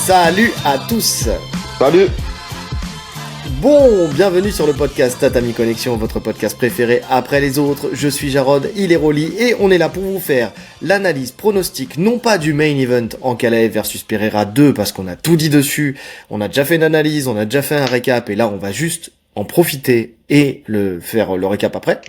Salut à tous. Salut. Bon, bienvenue sur le podcast Tatami Connexion, votre podcast préféré après les autres. Je suis Jarod, il est Rolly et on est là pour vous faire l'analyse pronostique, non pas du main event Ankalaev versus Pereira 2 parce qu'on a tout dit dessus, on a déjà fait une analyse, on a déjà fait un récap et là on va juste en profiter et faire le récap après.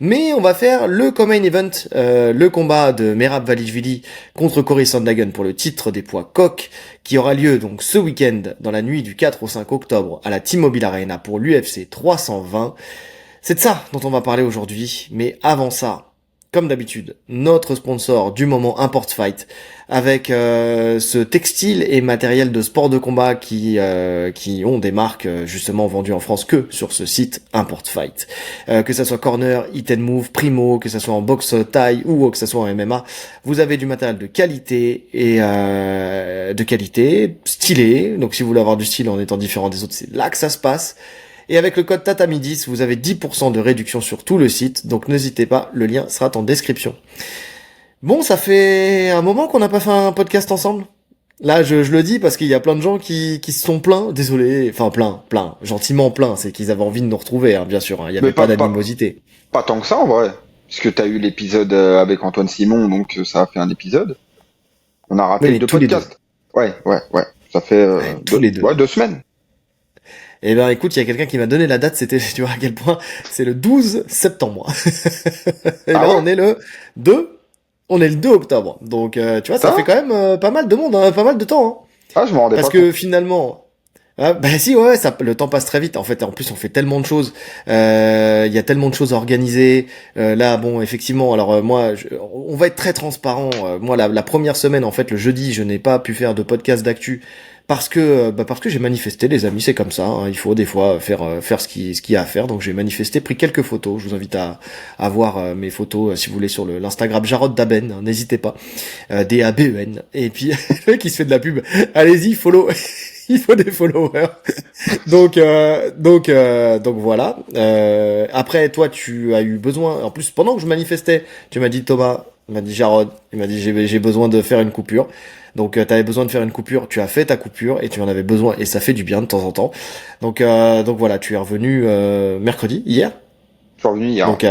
Mais on va faire le co-main event, le combat de Merab Dvalishvili contre Cory Sandhagen pour le titre des poids coqs, qui aura lieu donc ce week-end dans la nuit du 4 au 5 octobre à la T-Mobile Arena pour l'UFC 320. C'est de ça dont on va parler aujourd'hui, mais avant ça, comme d'habitude, notre sponsor du moment Import Fight, avec ce textile et matériel de sport de combat qui ont des marques justement vendues en France que sur ce site Import Fight. Que ça soit Corner, Hit and Move, Primo, que ça soit en boxe taille ou que ça soit en MMA, vous avez du matériel de qualité et stylé. Donc si vous voulez avoir du style en étant différent des autres, c'est là que ça se passe. Et avec le code TATAMI10, vous avez 10% de réduction sur tout le site, donc n'hésitez pas, le lien sera en description. Bon, ça fait un moment qu'on n'a pas fait un podcast ensemble. Là, je le dis parce qu'il y a plein de gens qui se sont plaints, désolé, enfin gentiment plaints, c'est qu'ils avaient envie de nous retrouver, hein, bien sûr, hein, il n'y avait pas d'animosité. Pas tant que ça en vrai, puisque t'as eu l'épisode avec Antoine Simon, donc ça a fait un épisode. On a raté deux podcasts. Ouais, ça fait tous les deux. Ouais, 2 semaines. Eh ben écoute, il y a quelqu'un qui m'a donné la date, c'était, tu vois à quel point, c'est le 12 septembre. Et là, on est le 2 octobre. Donc, tu vois, ça fait quand même pas mal de monde, hein, pas mal de temps. Hein. Ah, je m'en rendais pas compte. Parce que finalement, si, ouais, le temps passe très vite. En fait, en plus, on fait tellement de choses. Il y a tellement de choses à organiser. Là, bon, effectivement, alors moi, on va être très transparent. Moi, la première semaine, en fait, le jeudi, je n'ai pas pu faire de podcast d'actu. Parce que j'ai manifesté, les amis, c'est comme ça. Hein, il faut des fois faire ce qu'il y a à faire. Donc j'ai manifesté, pris quelques photos. Je vous invite à voir mes photos si vous voulez sur l'Instagram Jarod Daben. Hein, n'hésitez pas, DABEN. Et puis le mec qui se fait de la pub. Allez-y, follow. Il faut des followers. Donc voilà. Après, toi, tu as eu besoin. En plus, pendant que je manifestais, tu m'as dit Thomas, il m'a dit Jarod, il m'a dit j'ai besoin de faire une coupure. Donc t'avais besoin de faire une coupure, tu as fait ta coupure et tu en avais besoin et ça fait du bien de temps en temps. Donc voilà, tu es revenu mercredi, hier. Je suis revenu hier. Donc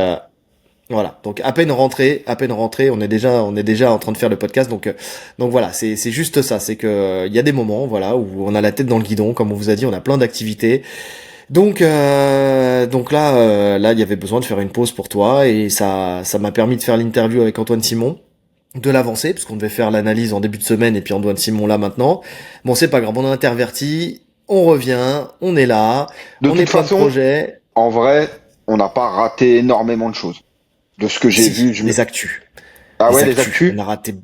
voilà, donc à peine rentré, on est déjà en train de faire le podcast. Donc voilà, c'est juste ça, c'est que il y a des moments voilà où on a la tête dans le guidon, comme on vous a dit, on a plein d'activités. Donc là il y avait besoin de faire une pause pour toi et ça m'a permis de faire l'interview avec Antoine Simon, de l'avancer, parce qu'on devait faire l'analyse en début de semaine, et puis Antoine Simon là maintenant. Bon, c'est pas grave, on a interverti, on revient, on est là, on est plein de projets. En vrai, on n'a pas raté énormément de choses. De ce que j'ai vu, des actus. Ah ouais, des actus. On a raté,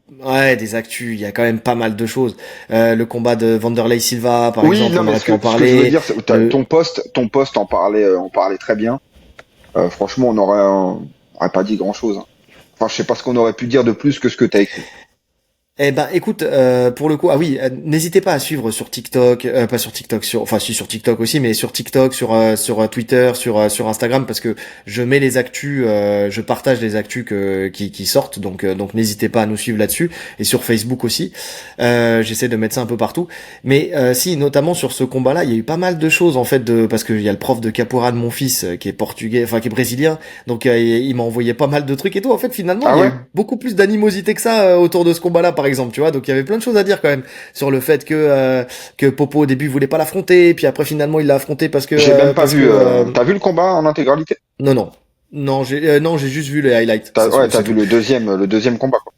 des actus, il y a quand même pas mal de choses. Le combat de Vanderlei Silva, par exemple, on aurait pu en parler. Ce que je veux dire, ton post en parlait très bien. Franchement, on aurait pas dit grand chose. Enfin, je sais pas ce qu'on aurait pu dire de plus que ce que t'as écrit. Eh ben, écoute, pour le coup, n'hésitez pas à suivre sur TikTok, pas sur TikTok, sur TikTok aussi, mais sur TikTok, sur Twitter, sur Instagram, parce que je mets les actus, je partage les actus qui sortent, donc n'hésitez pas à nous suivre là-dessus, et sur Facebook aussi. J'essaie de mettre ça un peu partout, mais si, notamment sur ce combat-là, il y a eu pas mal de choses en fait, parce que il y a le prof de capoeira de mon fils qui est portugais, enfin qui est brésilien, donc il m'a envoyé pas mal de trucs et tout. En fait, finalement, il y a eu beaucoup plus d'animosité que ça autour de ce combat-là, par exemple, tu vois, donc il y avait plein de choses à dire quand même sur le fait que Popo au début voulait pas l'affronter, puis après finalement il l'a affronté parce que j'ai même pas vu. T'as vu le combat en intégralité? Non, j'ai juste vu les highlights. T'as vu le deuxième combat, quoi.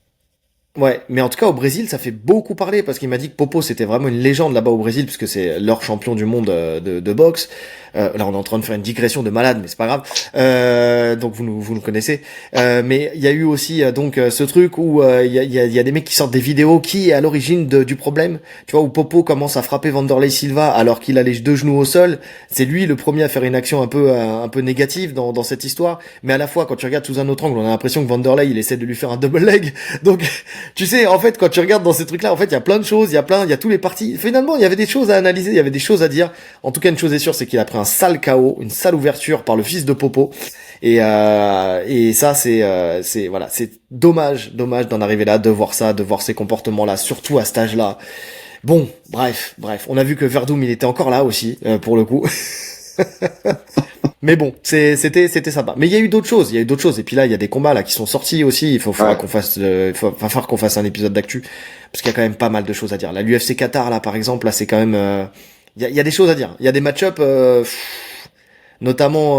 Ouais, mais en tout cas au Brésil ça fait beaucoup parler parce qu'il m'a dit que Popo c'était vraiment une légende là-bas au Brésil puisque c'est leur champion du monde de boxe. Là on est en train de faire une digression de malade mais c'est pas grave. Donc vous nous connaissez. Mais il y a eu aussi ce truc où il y a des mecs qui sortent des vidéos qui est à l'origine du problème. Tu vois où Popo commence à frapper Vanderlei Silva alors qu'il a les 2 genoux au sol. C'est lui le premier à faire une action un peu négative dans cette histoire. Mais à la fois quand tu regardes sous un autre angle on a l'impression que Vanderlei il essaie de lui faire un double leg. Donc tu sais, en fait, quand tu regardes dans ces trucs-là, en fait, il y a plein de choses, il y a tous les parties. Finalement, il y avait des choses à analyser, il y avait des choses à dire. En tout cas, une chose est sûre, c'est qu'il a pris un sale KO, une sale ouverture par le fils de Popo. Et ça, c'est dommage d'en arriver là, de voir ça, de voir ces comportements-là, surtout à cet âge-là. Bon, bref, on a vu que Verdum il était encore là aussi pour le coup. Mais bon, c'était sympa. Mais il y a eu d'autres choses, et puis là il y a des combats là qui sont sortis aussi. Faudra Ouais. qu'on fasse, va falloir qu'on fasse un épisode d'actu parce qu'il y a quand même pas mal de choses à dire. Là, l'UFC Qatar là par exemple, là c'est quand même, il y a des choses à dire. Il y a des match-up, notamment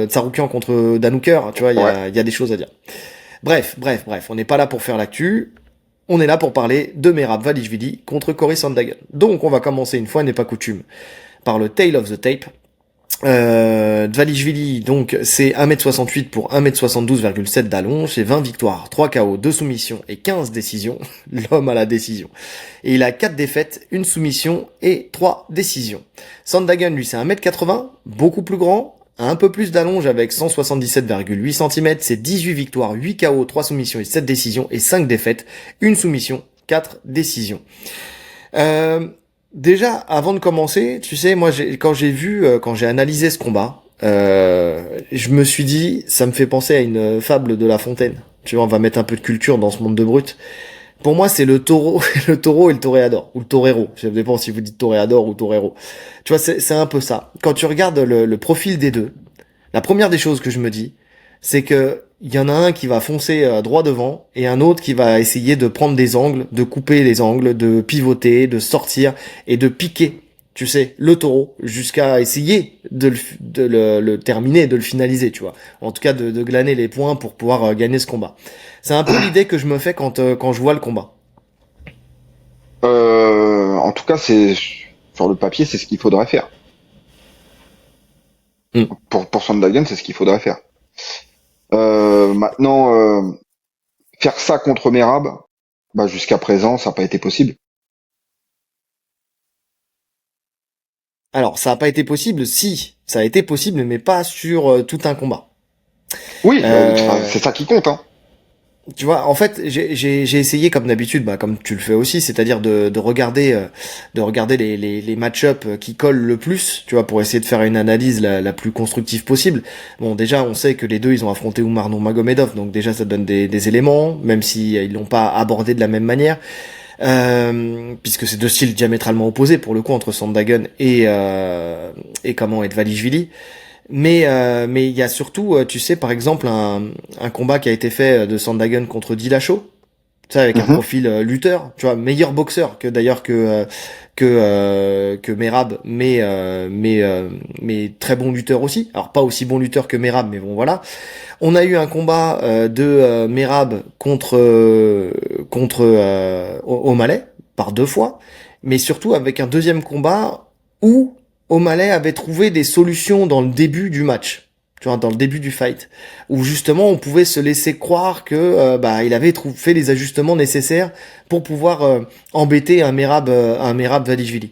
Tsaroukian contre Dan Hooker, tu vois, Ouais. il y a des choses à dire. Bref, on n'est pas là pour faire l'actu. On est là pour parler de Merab Dvalishvili contre Cory Sandhagen. Donc on va commencer, une fois n'est pas coutume, par le Tale of the Tape. Dvalishvili, donc, c'est 1m68 pour 1m72,7 d'allonge, c'est 20 victoires, 3 KO, 2 soumissions et 15 décisions. L'homme à la décision. Et il a 4 défaites, 1 soumission et 3 décisions. Sandhagen, lui, c'est 1m80, beaucoup plus grand, un peu plus d'allonge avec 177,8 cm, c'est 18 victoires, 8 KO, 3 soumissions et 7 décisions et 5 défaites, 1 soumission, 4 décisions. Euh, Déjà, avant de commencer, tu sais, moi, quand j'ai analysé ce combat, je me suis dit, ça me fait penser à une fable de La Fontaine. Tu vois, on va mettre un peu de culture dans ce monde de brut. Pour moi, c'est le taureau, le taureau et le toréador, ou le torero. Ça dépend si vous dites toréador ou torero. Tu vois, c'est un peu ça. Quand tu regardes le profil des deux, la première des choses que je me dis, c'est que il y en a un qui va foncer droit devant et un autre qui va essayer de prendre des angles, de couper les angles, de pivoter, de sortir et de piquer, tu sais, le taureau jusqu'à essayer de le terminer, de le finaliser, tu vois. En tout cas, de glaner les points pour pouvoir gagner ce combat. C'est un peu l'idée que je me fais quand je vois le combat. En tout cas, c'est sur le papier, c'est ce qu'il faudrait faire. Hmm. Pour Sandhagen, c'est ce qu'il faudrait faire. Maintenant, faire ça contre Merab, bah, jusqu'à présent, ça n'a pas été possible. Alors, ça n'a pas été possible, si, ça a été possible, mais pas sur tout un combat. Oui, bah, enfin, Euh, c'est ça qui compte, hein. Tu vois, en fait, j'ai essayé comme d'habitude, bah, comme tu le fais aussi, c'est-à-dire de regarder les match-up qui collent le plus, tu vois, pour essayer de faire une analyse la plus constructive possible. Bon, déjà, on sait que les deux, ils ont affronté Umar Nurmagomedov, donc déjà, ça donne des éléments, même si ils l'ont pas abordé de la même manière, puisque c'est deux styles diamétralement opposés pour le coup entre Sandhagen et Dvalishvili. Mais il y a surtout, tu sais, par exemple, un combat qui a été fait de Sandhagen contre Dillashaw, tu sais, avec un Mhm. profil lutteur, tu vois, meilleur boxeur que d'ailleurs que Merab, mais très bon lutteur aussi. Alors pas aussi bon lutteur que Merab, mais bon voilà. On a eu un combat de Merab contre O'Malley par 2 fois, mais surtout avec un deuxième combat où O'Malley avait trouvé des solutions dans le début du match, tu vois, dans le début du fight, où justement on pouvait se laisser croire que bah il avait fait les ajustements nécessaires pour pouvoir embêter un Merab Dvalishvili.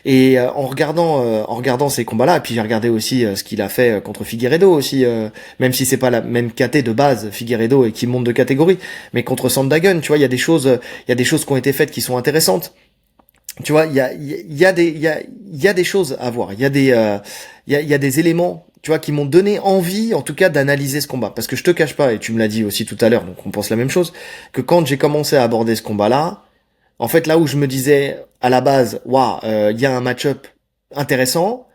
Et en regardant ces combats-là, et puis j'ai regardé aussi ce qu'il a fait contre Figueiredo aussi, même si c'est pas la même caté de base Figueiredo et qui monte de catégorie, mais contre Sandhagen, tu vois, il y a des choses qui ont été faites qui sont intéressantes. Tu vois, il y a des choses à voir. Il y a des éléments, tu vois, qui m'ont donné envie, en tout cas, d'analyser ce combat. Parce que je te cache pas, et tu me l'as dit aussi tout à l'heure, donc on pense la même chose, que quand j'ai commencé à aborder ce combat-là, en fait, là où je me disais, à la base, waouh, il y a un match-up intéressant.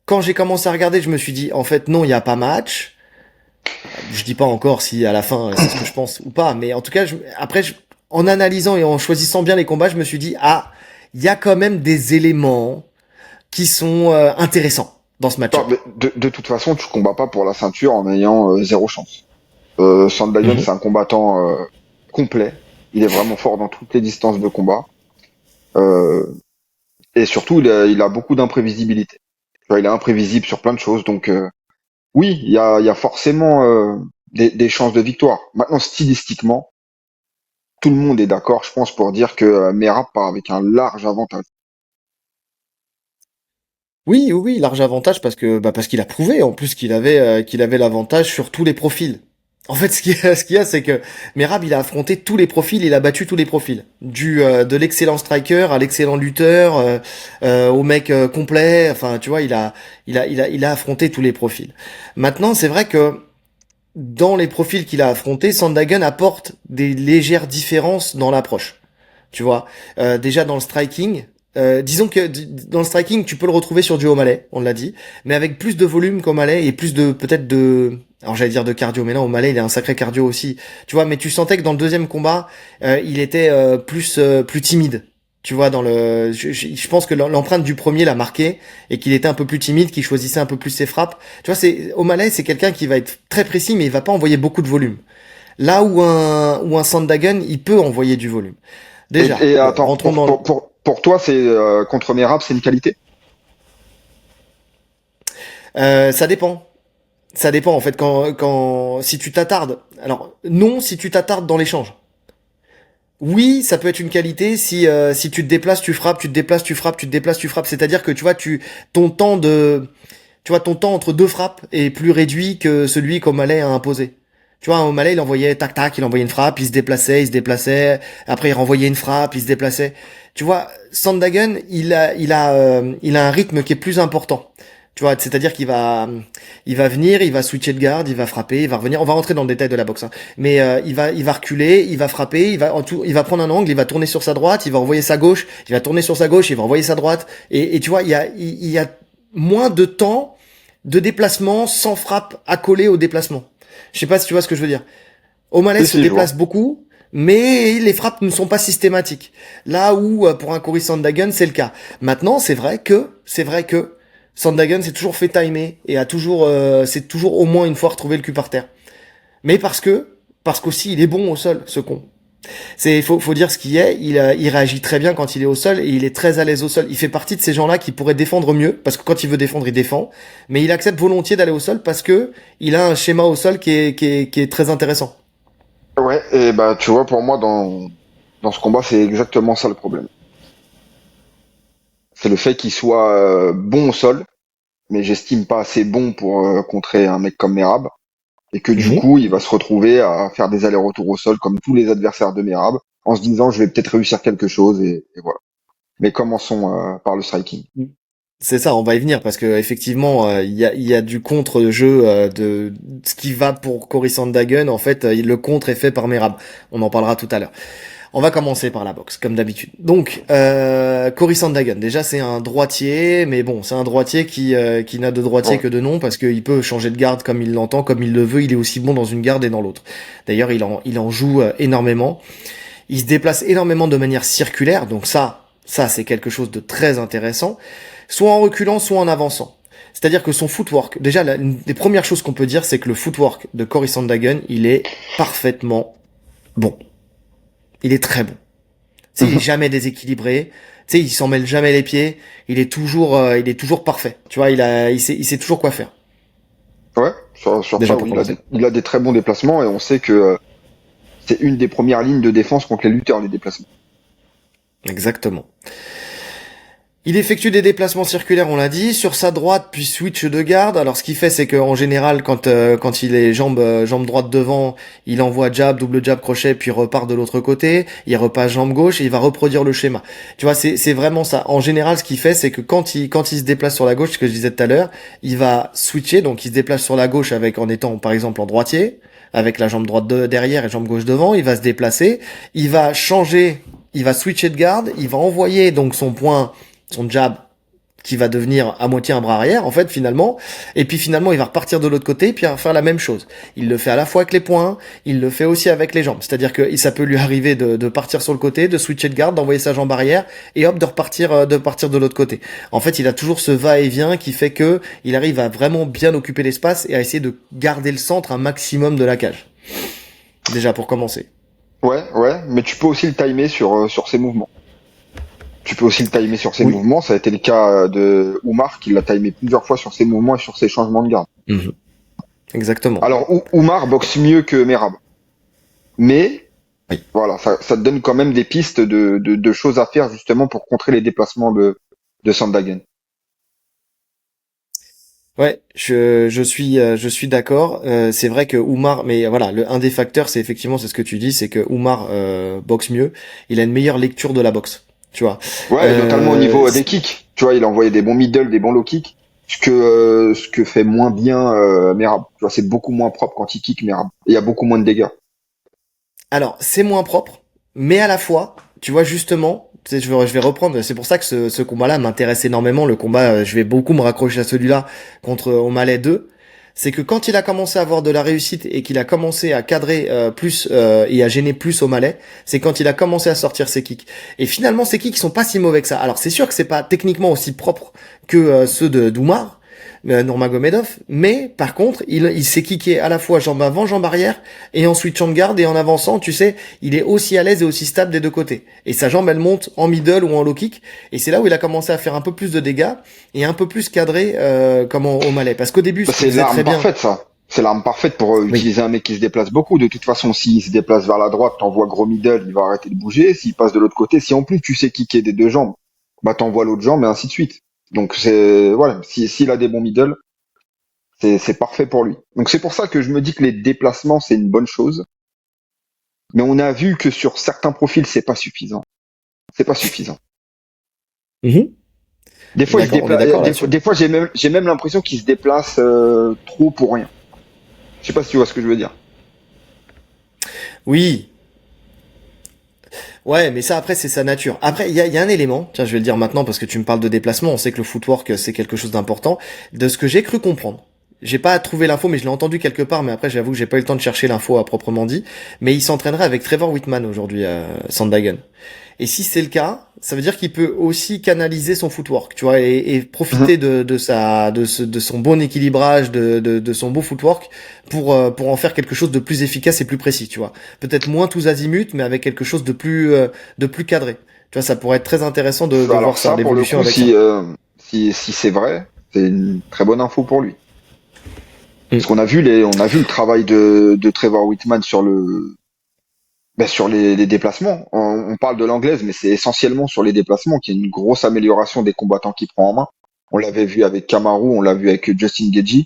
Quand j'ai commencé à regarder, je me suis dit, en fait, non, il y a pas match. Je dis pas encore si à la fin c'est ce que je pense ou pas, mais en tout cas, en analysant et en choisissant bien les combats, je me suis dit, ah, il y a quand même des éléments qui sont intéressants dans ce Non, match-up. mais de toute façon, tu combats pas pour la ceinture en ayant zéro chance. Sandhagen, Mhm. c'est un combattant complet. Il est vraiment fort dans toutes les distances de combat. Euh, et surtout, il a beaucoup d'imprévisibilité. Tu vois, il est imprévisible sur plein de choses. Donc, oui, il y a forcément des chances de victoire. Maintenant, stylistiquement, tout le monde est d'accord, je pense, pour dire que Merab part avec un large avantage. Oui, oui, oui, large avantage parce qu'il a prouvé en plus qu'il avait l'avantage sur tous les profils. En fait, ce qu'il y a, c'est que Merab, il a affronté tous les profils, il a battu tous les profils, de l'excellent striker à l'excellent lutteur, au mec complet. Enfin, tu vois, il a affronté tous les profils. Maintenant, c'est vrai que dans les profils qu'il a affrontés, Sandhagen apporte des légères différences dans l'approche. tu vois. Déjà dans le striking, disons que dans le striking, tu peux le retrouver sur du O'Malley, on l'a dit, mais avec plus de volume qu'O'Malley et plus de peut-être de, alors j'allais dire de cardio, mais non, O'Malley il a un sacré cardio aussi, tu vois. Mais tu sentais que dans le deuxième combat, il était plus timide. Tu vois, je pense que l'empreinte du premier l'a marqué et qu'il était un peu plus timide, qu'il choisissait un peu plus ses frappes. Tu vois, O'Malley, c'est quelqu'un qui va être très précis, mais il va pas envoyer beaucoup de volume. Là où un Sandhagen, il peut envoyer du volume. Déjà, Et bon, attends, rentrons dans le... pour toi, c'est contre Merab, c'est une qualité? Ça dépend. Ça dépend en fait si tu t'attardes. Alors non, si tu t'attardes dans l'échange. Oui, ça peut être une qualité si tu te déplaces, tu frappes, tu te déplaces, tu frappes, tu te déplaces, tu frappes. C'est-à-dire que tu vois, ton temps de tu vois, ton temps entre deux frappes est plus réduit que celui qu'O'Malley a imposé. Tu vois, O'Malley, il envoyait tac tac, il envoyait une frappe, il se déplaçait, après il renvoyait une frappe, il se déplaçait. Tu vois, Sandhagen, il a un rythme qui est plus important. Tu vois, c'est-à-dire il va venir, il va switcher de garde, il va frapper, il va revenir. On va rentrer dans le détail de la boxe, hein. Mais il va reculer, il va frapper, il va prendre un angle, il va tourner sur sa droite, il va envoyer sa gauche, il va tourner sur sa gauche, il va envoyer sa droite. Et tu vois, il y a moins de temps de déplacement sans frappe accolée au déplacement. Je sais pas si tu vois ce que je veux dire. O'Malley Si, se si, je vois. déplace beaucoup, mais les frappes ne sont pas systématiques. Là où pour un Cory Sandhagen c'est le cas. Maintenant c'est vrai que Sandhagen s'est toujours fait timer et c'est toujours au moins une fois retrouvé le cul par terre. Mais parce qu'aussi il est bon au sol, ce con. Faut dire ce qui est. Il réagit très bien quand il est au sol et il est très à l'aise au sol. Il fait partie de ces gens-là qui pourraient défendre mieux parce que quand il veut défendre, il défend. Mais il accepte volontiers d'aller au sol parce que il a un schéma au sol qui est très intéressant. Ouais, et bah tu vois, pour moi, dans ce combat, c'est exactement ça le problème. C'est le fait qu'il soit bon au sol, mais j'estime pas assez bon pour contrer un mec comme Merab, et que du Mhm. coup, il va se retrouver à faire des allers-retours au sol comme tous les adversaires de Merab, en se disant je vais peut-être réussir quelque chose, et voilà. Mais commençons par le striking. C'est ça, on va y venir parce que effectivement, il y a du contre-jeu de ce qui va pour Cory Sandhagen. En fait, le contre est fait par Merab. On en parlera tout à l'heure. On va commencer par la boxe, comme d'habitude. Donc, Cory Sandhagen, déjà c'est un droitier, mais bon, c'est un droitier qui n'a de droitier Ouais. que de nom, parce qu'il peut changer de garde comme il l'entend, comme il le veut, il est aussi bon dans une garde et dans l'autre. D'ailleurs, il en joue énormément. Il se déplace énormément de manière circulaire, donc ça c'est quelque chose de très intéressant, soit en reculant, soit en avançant. C'est-à-dire que son footwork, déjà, une des premières choses qu'on peut dire, c'est que le footwork de Cory Sandhagen, il est parfaitement bon. Il est très bon. Tu sais, il est Mhm. jamais déséquilibré. Tu sais, il s'en mêle jamais les pieds. Il est toujours parfait. Tu vois, il sait toujours quoi faire. Ouais, sur Déjà ça, pour oui, commencer. il a des très bons déplacements, et on sait que c'est une des premières lignes de défense contre les lutteurs, les déplacements. Exactement. Il effectue des déplacements circulaires, on l'a dit, sur sa droite puis switch de garde. Alors ce qu'il fait, c'est qu'en général, quand il est jambe droite devant, il envoie jab, double jab, crochet, puis repart de l'autre côté. Il repasse jambe gauche et il va reproduire le schéma. Tu vois, c'est vraiment ça. En général, ce qu'il fait, c'est que quand il se déplace sur la gauche, ce que je disais tout à l'heure, il va switcher, donc il se déplace sur la gauche avec en étant par exemple en droitier, avec la jambe droite derrière et jambe gauche devant. Il va se déplacer, il va changer, il va switcher de garde, il va envoyer donc son jab qui va devenir à moitié un bras arrière en fait finalement, et puis finalement il va repartir de l'autre côté puis il va faire la même chose. Il le fait à la fois avec les poings, il le fait aussi avec les jambes, c'est-à-dire que ça peut lui arriver de partir sur le côté, de switcher de garde, d'envoyer sa jambe arrière et hop de partir de l'autre côté. En fait il a toujours ce va-et-vient qui fait que il arrive à vraiment bien occuper l'espace et à essayer de garder le centre un maximum de la cage, déjà pour commencer. Ouais, ouais, mais tu peux aussi le timer sur ses mouvements. Tu peux aussi le timer sur ses Oui. mouvements. Ça a été le cas de Oumar, qui l'a timé plusieurs fois sur ses mouvements et sur ses changements de garde. Mhm. Exactement. Alors, Oumar boxe mieux que Merab. Mais, Oui. voilà, ça te donne quand même des pistes de choses à faire justement pour contrer les déplacements de Sandhagen. Ouais, je suis d'accord. C'est vrai que Oumar, mais voilà, un des facteurs, c'est effectivement, c'est ce que tu dis, c'est que Oumar boxe mieux. Il a une meilleure lecture de la boxe, tu vois. Ouais, et notamment au Euh, niveau des kicks. Tu vois, il a envoyé des bons middle, des bons low kicks. Ce que fait moins bien Merab. Tu vois, c'est beaucoup moins propre quand il kick Merab. Et il y a beaucoup moins de dégâts. alors, c'est moins propre, mais à la fois, tu vois justement, tu sais, je vais reprendre, c'est pour ça que ce combat-là m'intéresse énormément, le combat, je vais beaucoup me raccrocher à celui-là contre O'Malley 2, c'est que quand il a commencé à avoir de la réussite et qu'il a commencé à cadrer plus et à gêner plus O'Malley, c'est quand il a commencé à sortir ses kicks. Et finalement, ses kicks sont pas si mauvais que ça. Alors c'est sûr que c'est pas techniquement aussi propre que ceux de d'Oumar, Nurmagomedov, mais par contre, il s'est kické à la fois jambe avant, jambe arrière, et ensuite champ de garde, et en avançant, tu sais, il est aussi à l'aise et aussi stable des deux côtés. Et sa jambe, elle monte en middle ou en low kick, et c'est là où il a commencé à faire un peu plus de dégâts, et un peu plus cadré, comme au Malais. Parce qu'au début, Bah, ce qu'il c'est faisait l'arme très bien. parfaite, ça. C'est l'arme parfaite pour Oui. utiliser un mec qui se déplace beaucoup. De toute façon, s'il se déplace vers la droite, t'envoies gros middle, il va arrêter de bouger. S'il passe de l'autre côté, si en plus tu sais kicker des deux jambes, bah t'envoies l'autre jambe et ainsi de suite. Donc c'est voilà, si s'il a des bons middle, c'est parfait pour lui. Donc c'est pour ça que je me dis que les déplacements c'est une bonne chose, mais on a vu que sur certains profils c'est pas suffisant. C'est pas suffisant. Mhm. Des fois il se D'accord, on est déplace, d'accord là-dessus. des fois j'ai même l'impression qu'il se déplace trop pour rien. Je sais pas si tu vois ce que je veux dire. Oui. Ouais, mais ça après c'est sa nature. Après il y a un élément, tiens je vais le dire maintenant parce que tu me parles de déplacement, on sait que le footwork c'est quelque chose d'important, de ce que j'ai cru comprendre. J'ai pas trouvé l'info mais je l'ai entendu quelque part, mais après j'avoue que j'ai pas eu le temps de chercher l'info à proprement dit, mais il s'entraînerait avec Trevor Whitman aujourd'hui à Sandhagen. Et si c'est le cas, ça veut dire qu'il peut aussi canaliser son footwork, tu vois, et profiter de son bon équilibrage, de son beau footwork pour en faire quelque chose de plus efficace et plus précis, tu vois. Peut-être moins tous azimuts, mais avec quelque chose de plus cadré. Tu vois, ça pourrait être très intéressant de Alors voir ça, ça, pour le l'évolution coup, avec ça. si c'est vrai, c'est une très bonne info pour lui. Parce Mm. qu'on a vu on a vu le travail de Trevor Whitman sur sur les déplacements. On parle de l'anglaise, mais c'est essentiellement sur les déplacements qu'il y a une grosse amélioration des combattants qu'il prend en main. On l'avait vu avec Kamaru, on l'a vu avec Justin Gaethje.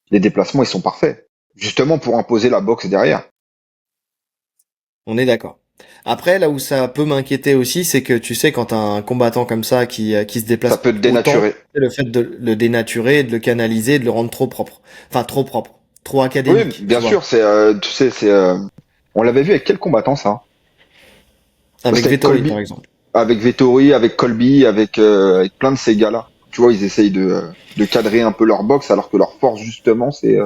Les déplacements, ils sont parfaits. Justement pour imposer la boxe derrière. On est d'accord. Après, là où ça peut m'inquiéter aussi, c'est que tu sais, quand t'as un combattant comme ça qui se Ça déplace peut te autant, dénaturer. c'est le fait de le dénaturer, de le canaliser, de le rendre trop propre. Enfin, trop propre. Trop Oui, académique, bien tu sûr, vois. tu sais, on l'avait vu avec quel combattant ça? Avec C'était avec Vettori, par Colby. exemple. Avec Vettori, avec Colby, avec plein de ces gars-là. Tu vois, ils essayent de cadrer un peu leur boxe, alors que leur force, justement, c'est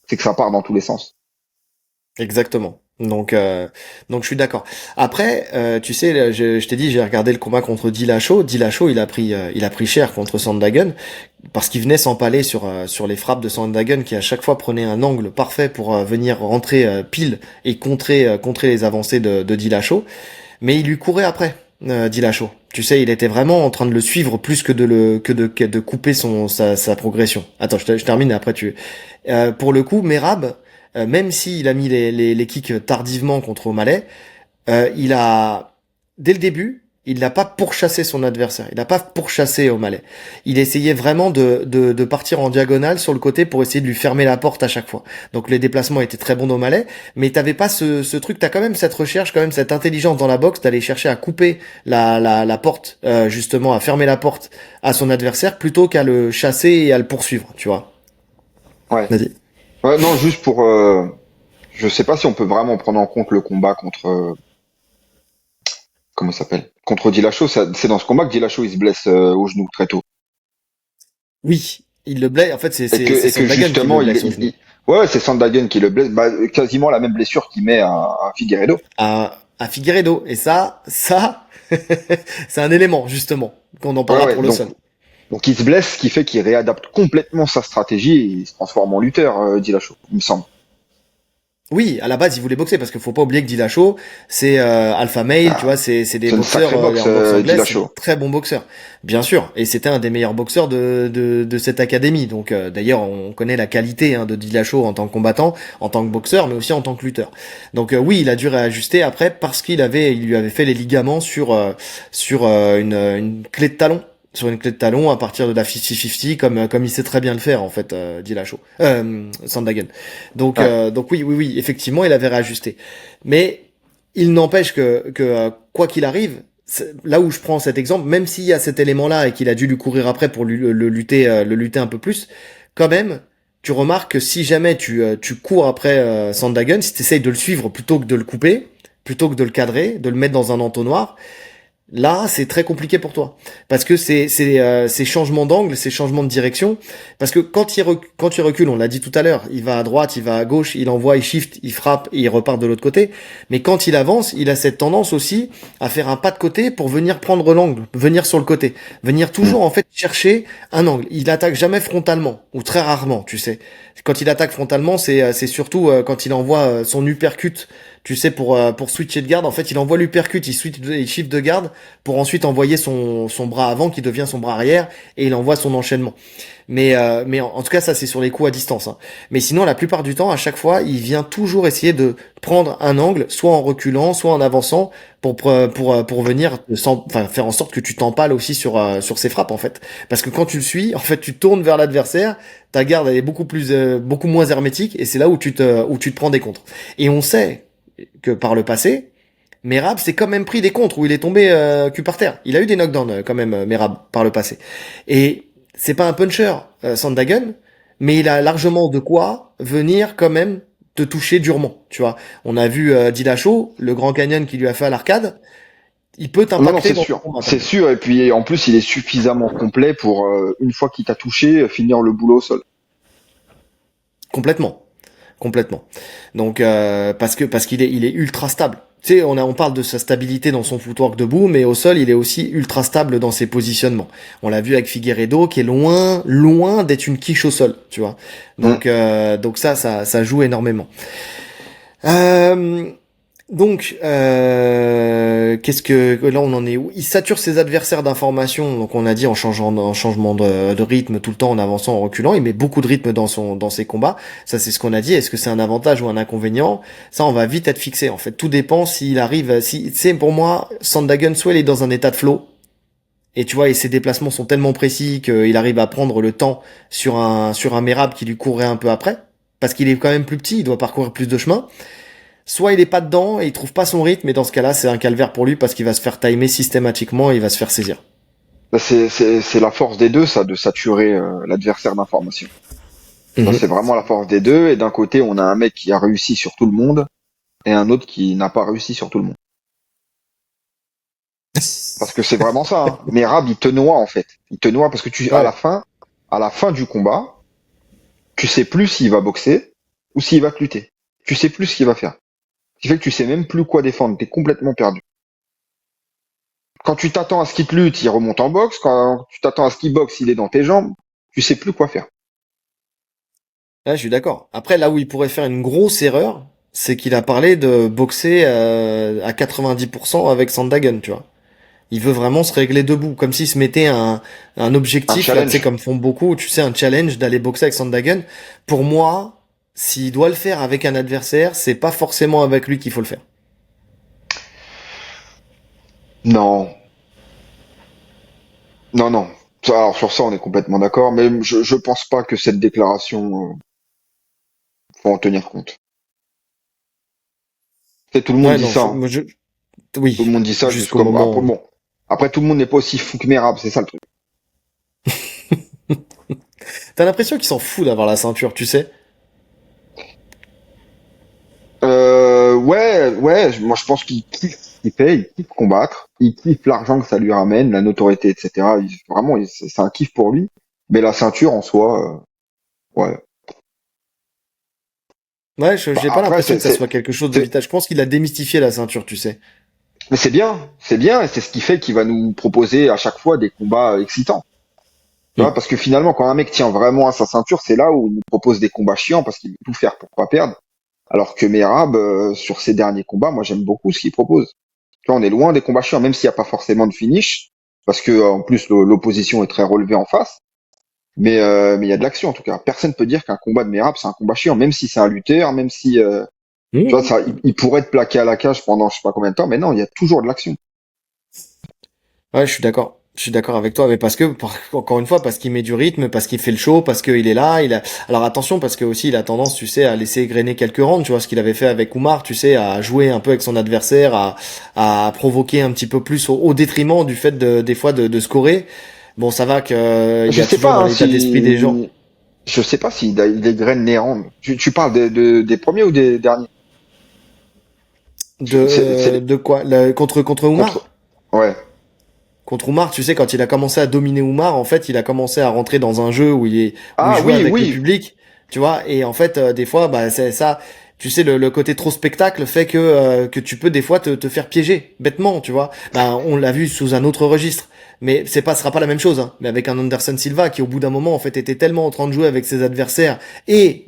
que ça part dans tous les sens. Exactement. Donc je suis d'accord. Après, tu sais, là, je t'ai dit, j'ai regardé le combat contre Dillashaw. Dillashaw, il a pris cher contre Sandhagen parce qu'il venait s'empaler sur les frappes de Sandhagen qui à chaque fois prenait un angle parfait pour venir rentrer pile et contrer les avancées de Dillashaw. Mais il lui courait après, Dillashaw. Tu sais, il était vraiment en train de le suivre plus que que de couper sa progression. Attends, je termine et après tu. Pour le coup, Merab, même s'il a mis les kicks tardivement contre O'Malley, il a dès le début, il n'a pas pourchassé son adversaire. Il n'a pas pourchassé O'Malley. Il essayait vraiment de partir en diagonale sur le côté pour essayer de lui fermer la porte à chaque fois. Donc les déplacements étaient très bons d'O'Malley, mais t'avais pas ce truc. T'as quand même cette recherche, quand même cette intelligence dans la boxe d'aller chercher à couper la porte, justement à fermer la porte à son adversaire plutôt qu'à le chasser et à le poursuivre. Tu vois. Ouais. Vas-y. Ouais, non, juste pour, je sais pas si on peut vraiment prendre en compte le combat contre, comment il s'appelle? Contre Dillashaw. C'est dans ce combat que Dillashaw il se blesse au genou très tôt. Oui, il le blesse. En fait, c'est Et que Sandhagen qui le justement, blesse au genou. ouais, c'est Sandhagen qui le blesse. Bah, quasiment la même blessure qu'il met à Figueiredo. À Figueiredo. Et ça, c'est un élément, justement, qu'on en Ouais, parlera ouais. pour le sol. Donc il se blesse, ce qui fait qu'il réadapte complètement sa stratégie et il se transforme en lutteur, Dillashaw, il me semble. Oui, à la base, il voulait boxer parce qu'il faut pas oublier que Dillashaw, c'est alpha male, tu Ah, vois, c'est des c'est une boxeurs sacrée boxe, en boxe anglaise, c'est des Dillashaw. très bons boxeurs, bien sûr. Et c'était un des meilleurs boxeurs de cette académie. Donc d'ailleurs, on connaît la qualité de Dillashaw en tant que combattant, en tant que boxeur, mais aussi en tant que lutteur. Donc oui, il a dû réajuster après parce il lui avait fait les ligaments sur une clé de talon. Sur une clé de talon à partir de la 50-50 comme il sait très bien le faire en fait Dillashaw Sandhagen. Ouais. Donc oui, effectivement, il avait réajusté. Mais il n'empêche que quoi qu'il arrive, là où je prends cet exemple, même s'il y a cet élément-là et qu'il a dû lui courir après pour le lutter un peu plus, quand même, tu remarques que si jamais tu cours après Sandhagen, si tu essayes de le suivre plutôt que de le couper, plutôt que de le cadrer, de le mettre dans un entonnoir, là, c'est très compliqué pour toi parce que ces changements d'angle, ces changements de direction, parce que quand il recule, on l'a dit tout à l'heure, il va à droite, il va à gauche, il envoie, il shift, il frappe et il repart de l'autre côté. Mais quand il avance, il a cette tendance aussi à faire un pas de côté pour venir prendre l'angle, venir sur le côté, venir toujours en fait chercher un angle. Il attaque jamais frontalement ou très rarement, tu sais. Quand il attaque frontalement, c'est surtout quand il envoie son uppercut. Tu sais, pour switcher de garde, en fait, il envoie l'uppercut, il shift de garde pour ensuite envoyer son bras avant qui devient son bras arrière et il envoie son enchaînement. Mais en tout cas, ça c'est sur les coups à distance. Hein. Mais sinon, la plupart du temps, à chaque fois, il vient toujours essayer de prendre un angle, soit en reculant, soit en avançant, pour venir faire en sorte que tu t'empales aussi sur ses frappes en fait. Parce que quand tu le suis, en fait, tu tournes vers l'adversaire, ta garde elle est beaucoup moins hermétique et c'est là où tu te prends des contres. Et on sait que par le passé, Merab s'est quand même pris des contres où il est tombé cul par terre. Il a eu des knockdowns quand même, Merab, par le passé. Et c'est pas un puncher, Sandhagen, mais il a largement de quoi venir quand même te toucher durement, tu vois. On a vu Dillashaw, le Grand Canyon qui lui a fait à l'arcade, il peut Non, non, t'impacter c'est dans ton sûr. combat. C'est sûr. Et puis, en plus, il est suffisamment complet pour, une fois qu'il t'a touché, finir le boulot au sol. Complètement. Complètement. Donc parce qu'il est ultra stable. Tu sais, on parle de sa stabilité dans son footwork debout, mais au sol, il est aussi ultra stable dans ses positionnements. On l'a vu avec Figueiredo, qui est loin d'être une quiche au sol, tu vois. Mm. Donc ça joue énormément. Euh, qu'est-ce que là on en est où? Il sature ses adversaires d'informations. Donc on a dit en changement de rythme tout le temps, en avançant, en reculant. Il met beaucoup de rythme dans ses combats. Ça c'est ce qu'on a dit. Est-ce que c'est un avantage ou un inconvénient? Ça on va vite être fixé. En fait, tout dépend s'il arrive. Si c'est pour moi, Sandhagen soit il est dans un état de flow. Et tu vois, et ses déplacements sont tellement précis qu'il arrive à prendre le temps sur un Merab qui lui courrait un peu après, parce qu'il est quand même plus petit, il doit parcourir plus de chemin. Soit il est pas dedans et il trouve pas son rythme, et dans ce cas-là, c'est un calvaire pour lui parce qu'il va se faire timer systématiquement et il va se faire saisir. Bah, c'est la force des deux, ça, de saturer l'adversaire d'information. Ça, Mhm. c'est vraiment la force des deux. Et d'un côté, on a un mec qui a réussi sur tout le monde et un autre qui n'a pas réussi sur tout le monde. Parce que c'est vraiment ça. Hein. Merab, il te noie en fait. Il te noie parce que Ouais. à la fin du combat, tu sais plus s'il va boxer ou s'il va te lutter. Tu sais plus ce qu'il va faire. Ce qui fait que tu sais même plus quoi défendre. T'es complètement perdu. Quand tu t'attends à ce qu'il te lutte, il remonte en boxe. Quand tu t'attends à ce qu'il boxe, il est dans tes jambes. Tu sais plus quoi faire. Là, je suis d'accord. Après, là où il pourrait faire une grosse erreur, c'est qu'il a parlé de boxer à 90% avec Sandhagen, tu vois. Il veut vraiment se régler debout, comme s'il se mettait un Un objectif, là, tu sais, challenge. comme font beaucoup, tu sais, un challenge d'aller boxer avec Sandhagen. Pour moi, s'il doit le faire avec un adversaire, c'est pas forcément avec lui qu'il faut le faire. Non, non, non. Alors sur ça, on est complètement d'accord. Mais je pense pas que cette déclaration, faut en tenir compte. Tu sais, tout le monde Ouais, dit non, ça. Hein. Tout le oui, monde dit ça juste jusqu'au comme après, moment. bon. Après, tout le monde n'est pas aussi fou que Merab, c'est ça le truc. T'as l'impression qu'il s'en fout d'avoir la ceinture, tu sais? Ouais, ouais. Moi, je pense qu'il kiffe ce qu'il fait. Il kiffe combattre. Il kiffe l'argent que ça lui ramène, la notoriété, etc. Vraiment, c'est un kiff pour lui. Mais la ceinture en soi, ouais. Ouais, Bah, j'ai pas après, l'impression que ça soit quelque chose de c'est- vital. Je pense qu'il a démystifié la ceinture, tu sais. mais c'est bien, et c'est ce qui fait qu'il va nous proposer à chaque fois des combats excitants. Tu vois, Hmm. parce que finalement, quand un mec tient vraiment à sa ceinture, c'est là où il nous propose des combats chiants parce qu'il veut tout faire pour pas perdre. Alors que Merab, sur ses derniers combats, moi j'aime beaucoup ce qu'il propose. Tu vois, on est loin des combats chiants, même s'il n'y a pas forcément de finish, parce que en plus l'opposition est très relevée en face. Mais il y a de l'action en tout cas. Personne peut dire qu'un combat de Merab c'est un combat chiant, même si c'est un lutteur, même si tu vois Hmm. ça, il pourrait te plaquer à la cage pendant je sais pas combien de temps, mais non, il y a toujours de l'action. Ouais, je suis d'accord. Je suis d'accord avec toi, mais parce que, encore une fois, parce qu'il met du rythme, parce qu'il fait le show, parce qu'il est là, alors attention, parce que aussi, il a tendance, tu sais, à laisser égrener quelques rounds, tu vois, ce qu'il avait fait avec Oumar, tu sais, à jouer un peu avec son adversaire, à provoquer un petit peu plus au détriment du fait des fois de scorer. Bon, ça va que, il Je y a sais toujours pas dans hein, l'état d'esprit des gens. si je sais pas s'il dégraine les rounds. Tu parles des premiers ou des derniers? C'est De quoi? Contre Oumar? contre. Ouais. Contre Oumar, tu sais, quand il a commencé à dominer Oumar, en fait, il a commencé à rentrer dans un jeu où il Ah jouait oui, avec le oui. public, tu vois. Et en fait, des fois, bah, c'est ça. Tu sais, le côté trop spectacle fait que tu peux des fois te faire piéger, bêtement, tu vois. Bah, on l'a vu sous un autre registre. Mais ce sera pas la même chose, hein. Mais avec un Anderson Silva qui, au bout d'un moment, en fait, était tellement en train de jouer avec ses adversaires et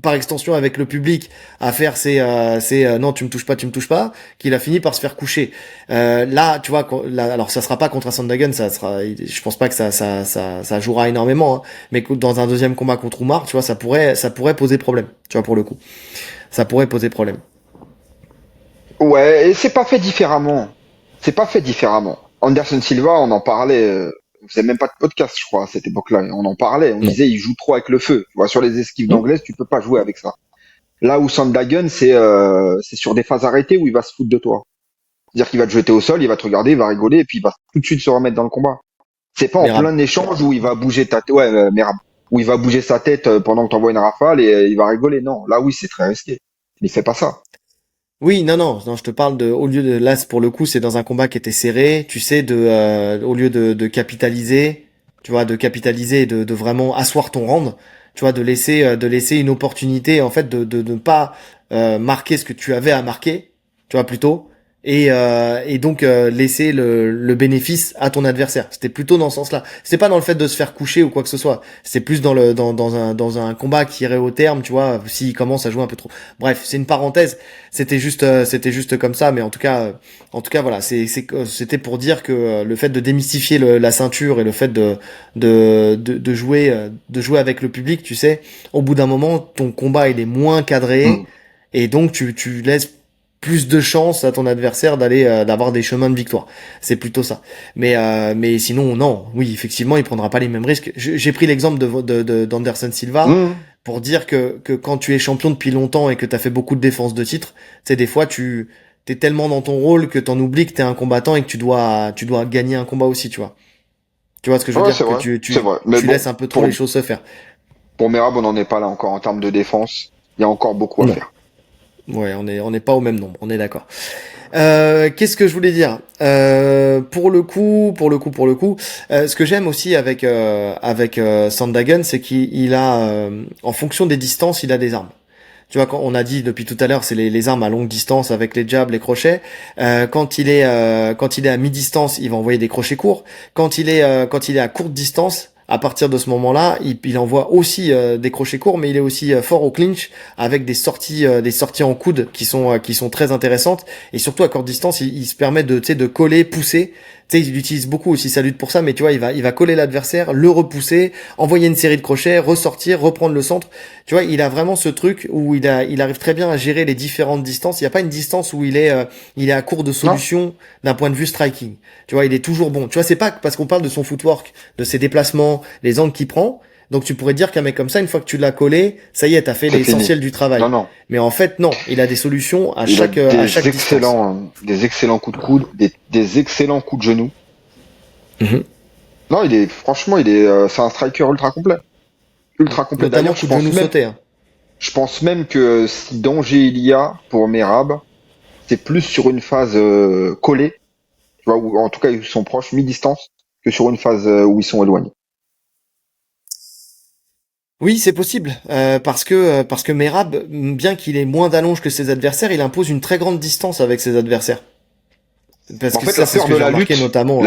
par extension avec le public à faire non, tu me touches pas, tu me touches pas, qu'il a fini par se faire coucher. Là, tu vois, alors ça sera pas contre un Sandhagen, je pense pas que ça jouera énormément, hein, mais dans un deuxième combat contre Oumar, tu vois, ça pourrait poser problème, tu vois, pour le coup, ça pourrait poser problème. Ouais, et c'est pas fait différemment. C'est pas fait différemment. Anderson Silva, on en parlait. Vous avez même pas de podcast, je crois, à cette époque-là. On en parlait. On Non. disait, il joue trop avec le feu. Tu vois, sur les esquives Hmm. d'anglaise, tu peux pas jouer avec ça. Là où Sandhagen, c'est sur des phases arrêtées où il va se foutre de toi. C'est-à-dire qu'il va te jeter au sol, il va te regarder, il va rigoler, et puis il va tout de suite se remettre dans le combat. C'est pas en Merab. plein échange où il va bouger ta tête, ouais, merde, où il va bouger sa tête pendant que t'envoies une rafale et il va rigoler. Non, là oui, c'est très risqué. Il fait pas ça. Oui, non, non, non, je te parle au lieu de, là, pour le coup, c'est dans un combat qui était serré, tu sais, au lieu de capitaliser, tu vois, de capitaliser et de vraiment asseoir ton round, tu vois, de laisser une opportunité, en fait, de ne pas, marquer ce que tu avais à marquer, tu vois, plutôt, et donc, laisser le bénéfice à ton adversaire. C'était plutôt dans ce sens-là. C'était pas dans le fait de se faire coucher ou quoi que ce soit. C'est plus dans un combat qui irait au terme, tu vois, s'il commence à jouer un peu trop. Bref, c'est une parenthèse. C'était juste comme ça, mais en tout cas, voilà, c'était pour dire que le fait de démystifier la ceinture et le fait de jouer avec le public, tu sais, au bout d'un moment, ton combat il est moins cadré Mm. et donc tu laisses plus de chances à ton adversaire d'avoir des chemins de victoire. C'est plutôt ça. Mais sinon, non, oui, effectivement, il prendra pas les mêmes risques. J'ai pris l'exemple d'Anderson Silva Mm. pour dire que quand tu es champion depuis longtemps et que tu as fait beaucoup de défenses de titre, tu sais, des fois, t'es tellement dans ton rôle que t'en oublies que t'es un combattant et que tu dois gagner un combat aussi, tu vois. Tu vois ce que je veux Ouais, dire? c'est Que vrai, tu, c'est tu, vrai. Mais tu bon, laisses un peu trop pour les choses se faire. pour Merab, on n'en est pas là encore en termes de défense. Il y a encore beaucoup à Non. faire. Ouais, on n'est pas au même nombre, on est d'accord. Qu'est-ce que je voulais dire? Pour le coup, ce que j'aime aussi avec Sandhagen, c'est qu'il a, en fonction des distances, il a des armes. Tu vois, quand on a dit depuis tout à l'heure, c'est les armes à longue distance avec les jabs, les crochets. Quand il est à mi-distance, il va envoyer des crochets courts. Quand il est à courte distance, à partir de ce moment-là, il envoie aussi des crochets courts, mais il est aussi fort au clinch avec des sorties en coude qui sont très intéressantes. Et surtout à courte distance, il se permet tu sais, de coller, pousser. Tu sais, il utilise beaucoup aussi sa lutte pour ça, mais tu vois, il va coller l'adversaire, le repousser, envoyer une série de crochets, ressortir, reprendre le centre. Tu vois, il a vraiment ce truc où il arrive très bien à gérer les différentes distances. Il n'y a pas une distance où il est à court de Non? solutions d'un point de vue striking. Tu vois, il est toujours bon. Tu vois, c'est pas parce qu'on parle de son footwork, de ses déplacements, les angles qu'il prend. Donc tu pourrais dire qu'un mec comme ça, une fois que tu l'as collé, ça y est, t'as fait C'est fini. l'essentiel du travail. Non, non. Mais en fait, non. Il a des solutions à Il a chaque, à chaque distance. des excellents coups de coude, des excellents coups de genou. Mhm. Non, franchement, c'est un striker ultra complet. Ultra complet. Notamment D'ailleurs, coup de genou sauté, hein. je pense même que si danger il y a pour Merab, c'est plus sur une phase collée, tu vois, ou en tout cas ils sont proches mi-distance, que sur une phase où ils sont éloignés. Oui, c'est possible, parce que Merab, bien qu'il ait moins d'allonge que ses adversaires, il impose une très grande distance avec ses adversaires. Parce En que fait, ça, la c'est ce peur que de j'ai la remarqué lutte, notamment.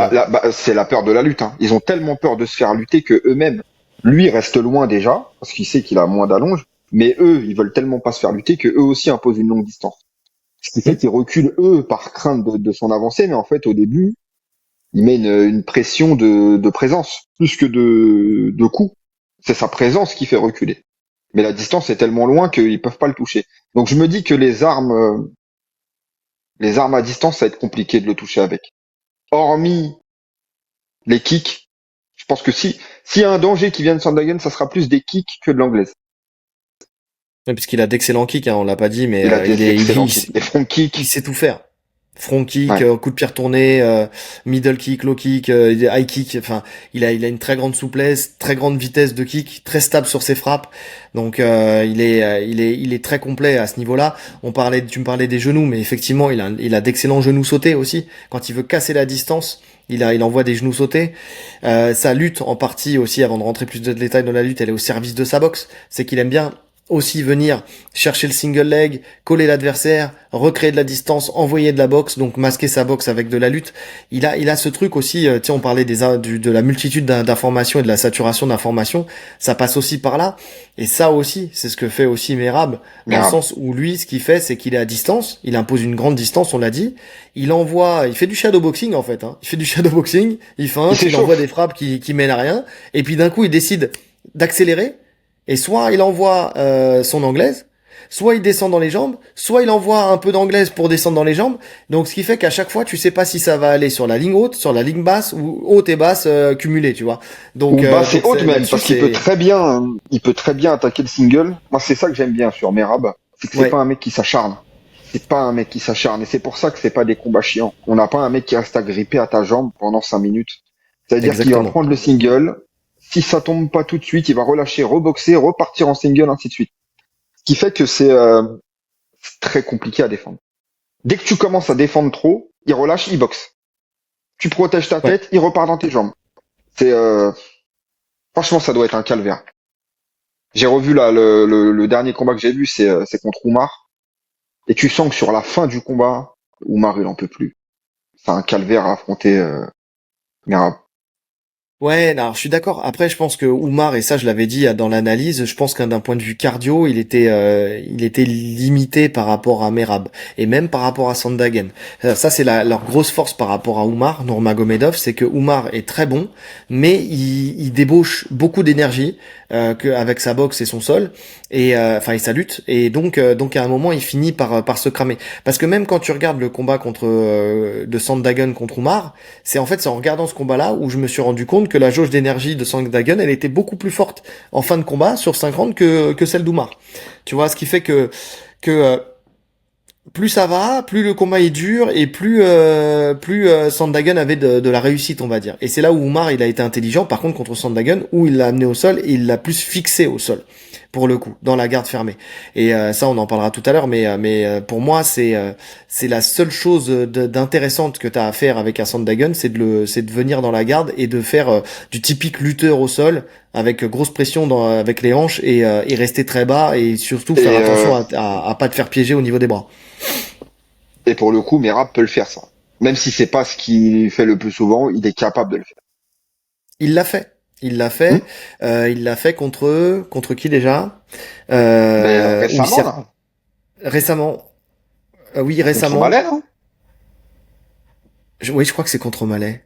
c'est la peur de la lutte. Hein. Ils ont tellement peur de se faire lutter que eux-mêmes, lui reste loin déjà, parce qu'il sait qu'il a moins d'allonge, mais eux, ils veulent tellement pas se faire lutter que eux aussi imposent une longue distance. Ce qui fait qu'ils reculent eux par crainte de son avancée, mais en fait, au début, il met une pression de présence, plus que de coup. C'est sa présence qui fait reculer. Mais la distance est tellement loin qu'ils peuvent pas le toucher. Donc je me dis que les armes à distance, ça va être compliqué de le toucher avec. Hormis les kicks, je pense que s'il y a un danger qui vient de Sandhagen, ça sera plus des kicks que de l'anglaise. Puisqu'il a d'excellents kicks, hein, on l'a pas dit, mais Il a il des est, il, excellents il, kicks, des front il kicks. sait tout faire. Front kick, Ouais. coup de pied retourné, middle kick, low kick, high kick. Enfin, il a une très grande souplesse, très grande vitesse de kick, très stable sur ses frappes. Donc, il est très complet à ce niveau-là. Tu me parlais des genoux, mais effectivement, il a d'excellents genoux sautés aussi. Quand il veut casser la distance, il envoie des genoux sautés. Sa lutte, en partie aussi, avant de rentrer plus de détails dans la lutte, elle est au service de sa boxe. C'est qu'il aime bien aussi venir chercher le single leg, coller l'adversaire, recréer de la distance, envoyer de la boxe, donc masquer sa boxe avec de la lutte. Il a ce truc aussi, tiens, on parlait de la multitude d'informations et de la saturation d'informations, ça passe aussi par là. Et ça aussi, c'est ce que fait aussi Merab, dans le Merde. sens où lui, ce qu'il fait, c'est qu'il est à distance, il impose une grande distance, on l'a dit, il fait du shadowboxing en fait, hein. Il fait du shadowboxing, il Il feinte, il envoie s'échauffe. des frappes qui mènent à rien, et puis d'un coup, il décide d'accélérer, et soit il envoie son anglaise, soit il descend dans les jambes, soit il envoie un peu d'anglaise pour descendre dans les jambes. Donc ce qui fait qu'à chaque fois, tu sais pas si ça va aller sur la ligne haute, sur la ligne basse ou haute et basse cumulées, tu vois. Ou basse et Donc haute même, là-dessus parce qu'il peut c'est très bien, il peut très bien attaquer le single. Moi, c'est ça que j'aime bien sur Merab, c'est que c'est pas ouais, un mec qui s'acharne. C'est pas un mec qui s'acharne, et c'est pour ça que c'est pas des combats chiants. On n'a pas un mec qui reste agrippé à ta jambe pendant 5 minutes. C'est-à-dire qu'il va exactement. prendre le single. Si ça tombe pas tout de suite, il va relâcher, reboxer, repartir en single, ainsi de suite. Ce qui fait que c'est très compliqué à défendre. Dès que tu commences à défendre trop, il relâche, il boxe. Tu protèges ta Ouais. tête, il repart dans tes jambes. C'est franchement, ça doit être un calvaire. J'ai revu là le dernier combat que j'ai vu, c'est contre Oumar, et tu sens que sur la fin du combat, Oumar il en peut plus. C'est un calvaire à affronter Merab. Ouais, alors je suis d'accord. Après, je pense que Oumar, et ça je l'avais dit dans l'analyse, je pense qu'un d'un point de vue cardio, il était limité par rapport à Merab et même par rapport à Sandhagen. Ça c'est leur grosse force par rapport à Oumar, Nurmagomedov, c'est que Oumar est très bon, mais il débauche beaucoup d'énergie avec sa boxe et son sol et enfin et sa lutte, et donc à un moment il finit par se cramer. Parce que même quand tu regardes le combat de Sandhagen contre Oumar, c'est en regardant ce combat-là où je me suis rendu compte que la jauge d'énergie de Sandhagen, elle était beaucoup plus forte en fin de combat sur 5 rounds que celle d'Oumar. Tu vois, ce qui fait que plus ça va, plus le combat est dur et plus Sandhagen avait de la réussite, on va dire. Et c'est là où Oumar il a été intelligent. Par contre, contre Sandhagen, où il l'a amené au sol et il l'a plus fixé au sol pour le coup, dans la garde fermée. Et ça, on en parlera tout à l'heure, mais pour moi, c'est la seule chose d'intéressante que tu as à faire avec un Sandhagen, c'est de venir dans la garde et de faire du typique lutteur au sol avec grosse pression avec les hanches et rester très bas et surtout Et, faire attention à pas te faire piéger au niveau des bras. et pour le coup, Merab peut le faire ça. Même si c'est pas ce qu'il fait le plus souvent, il est capable de le faire. Il l'a fait. Il l'a Hmm. fait. Il l'a fait contre qui déjà Où il Récemment s'est là, récemment. Oui, contre récemment. Malais, hein. Oui, je crois que c'est contre Malais.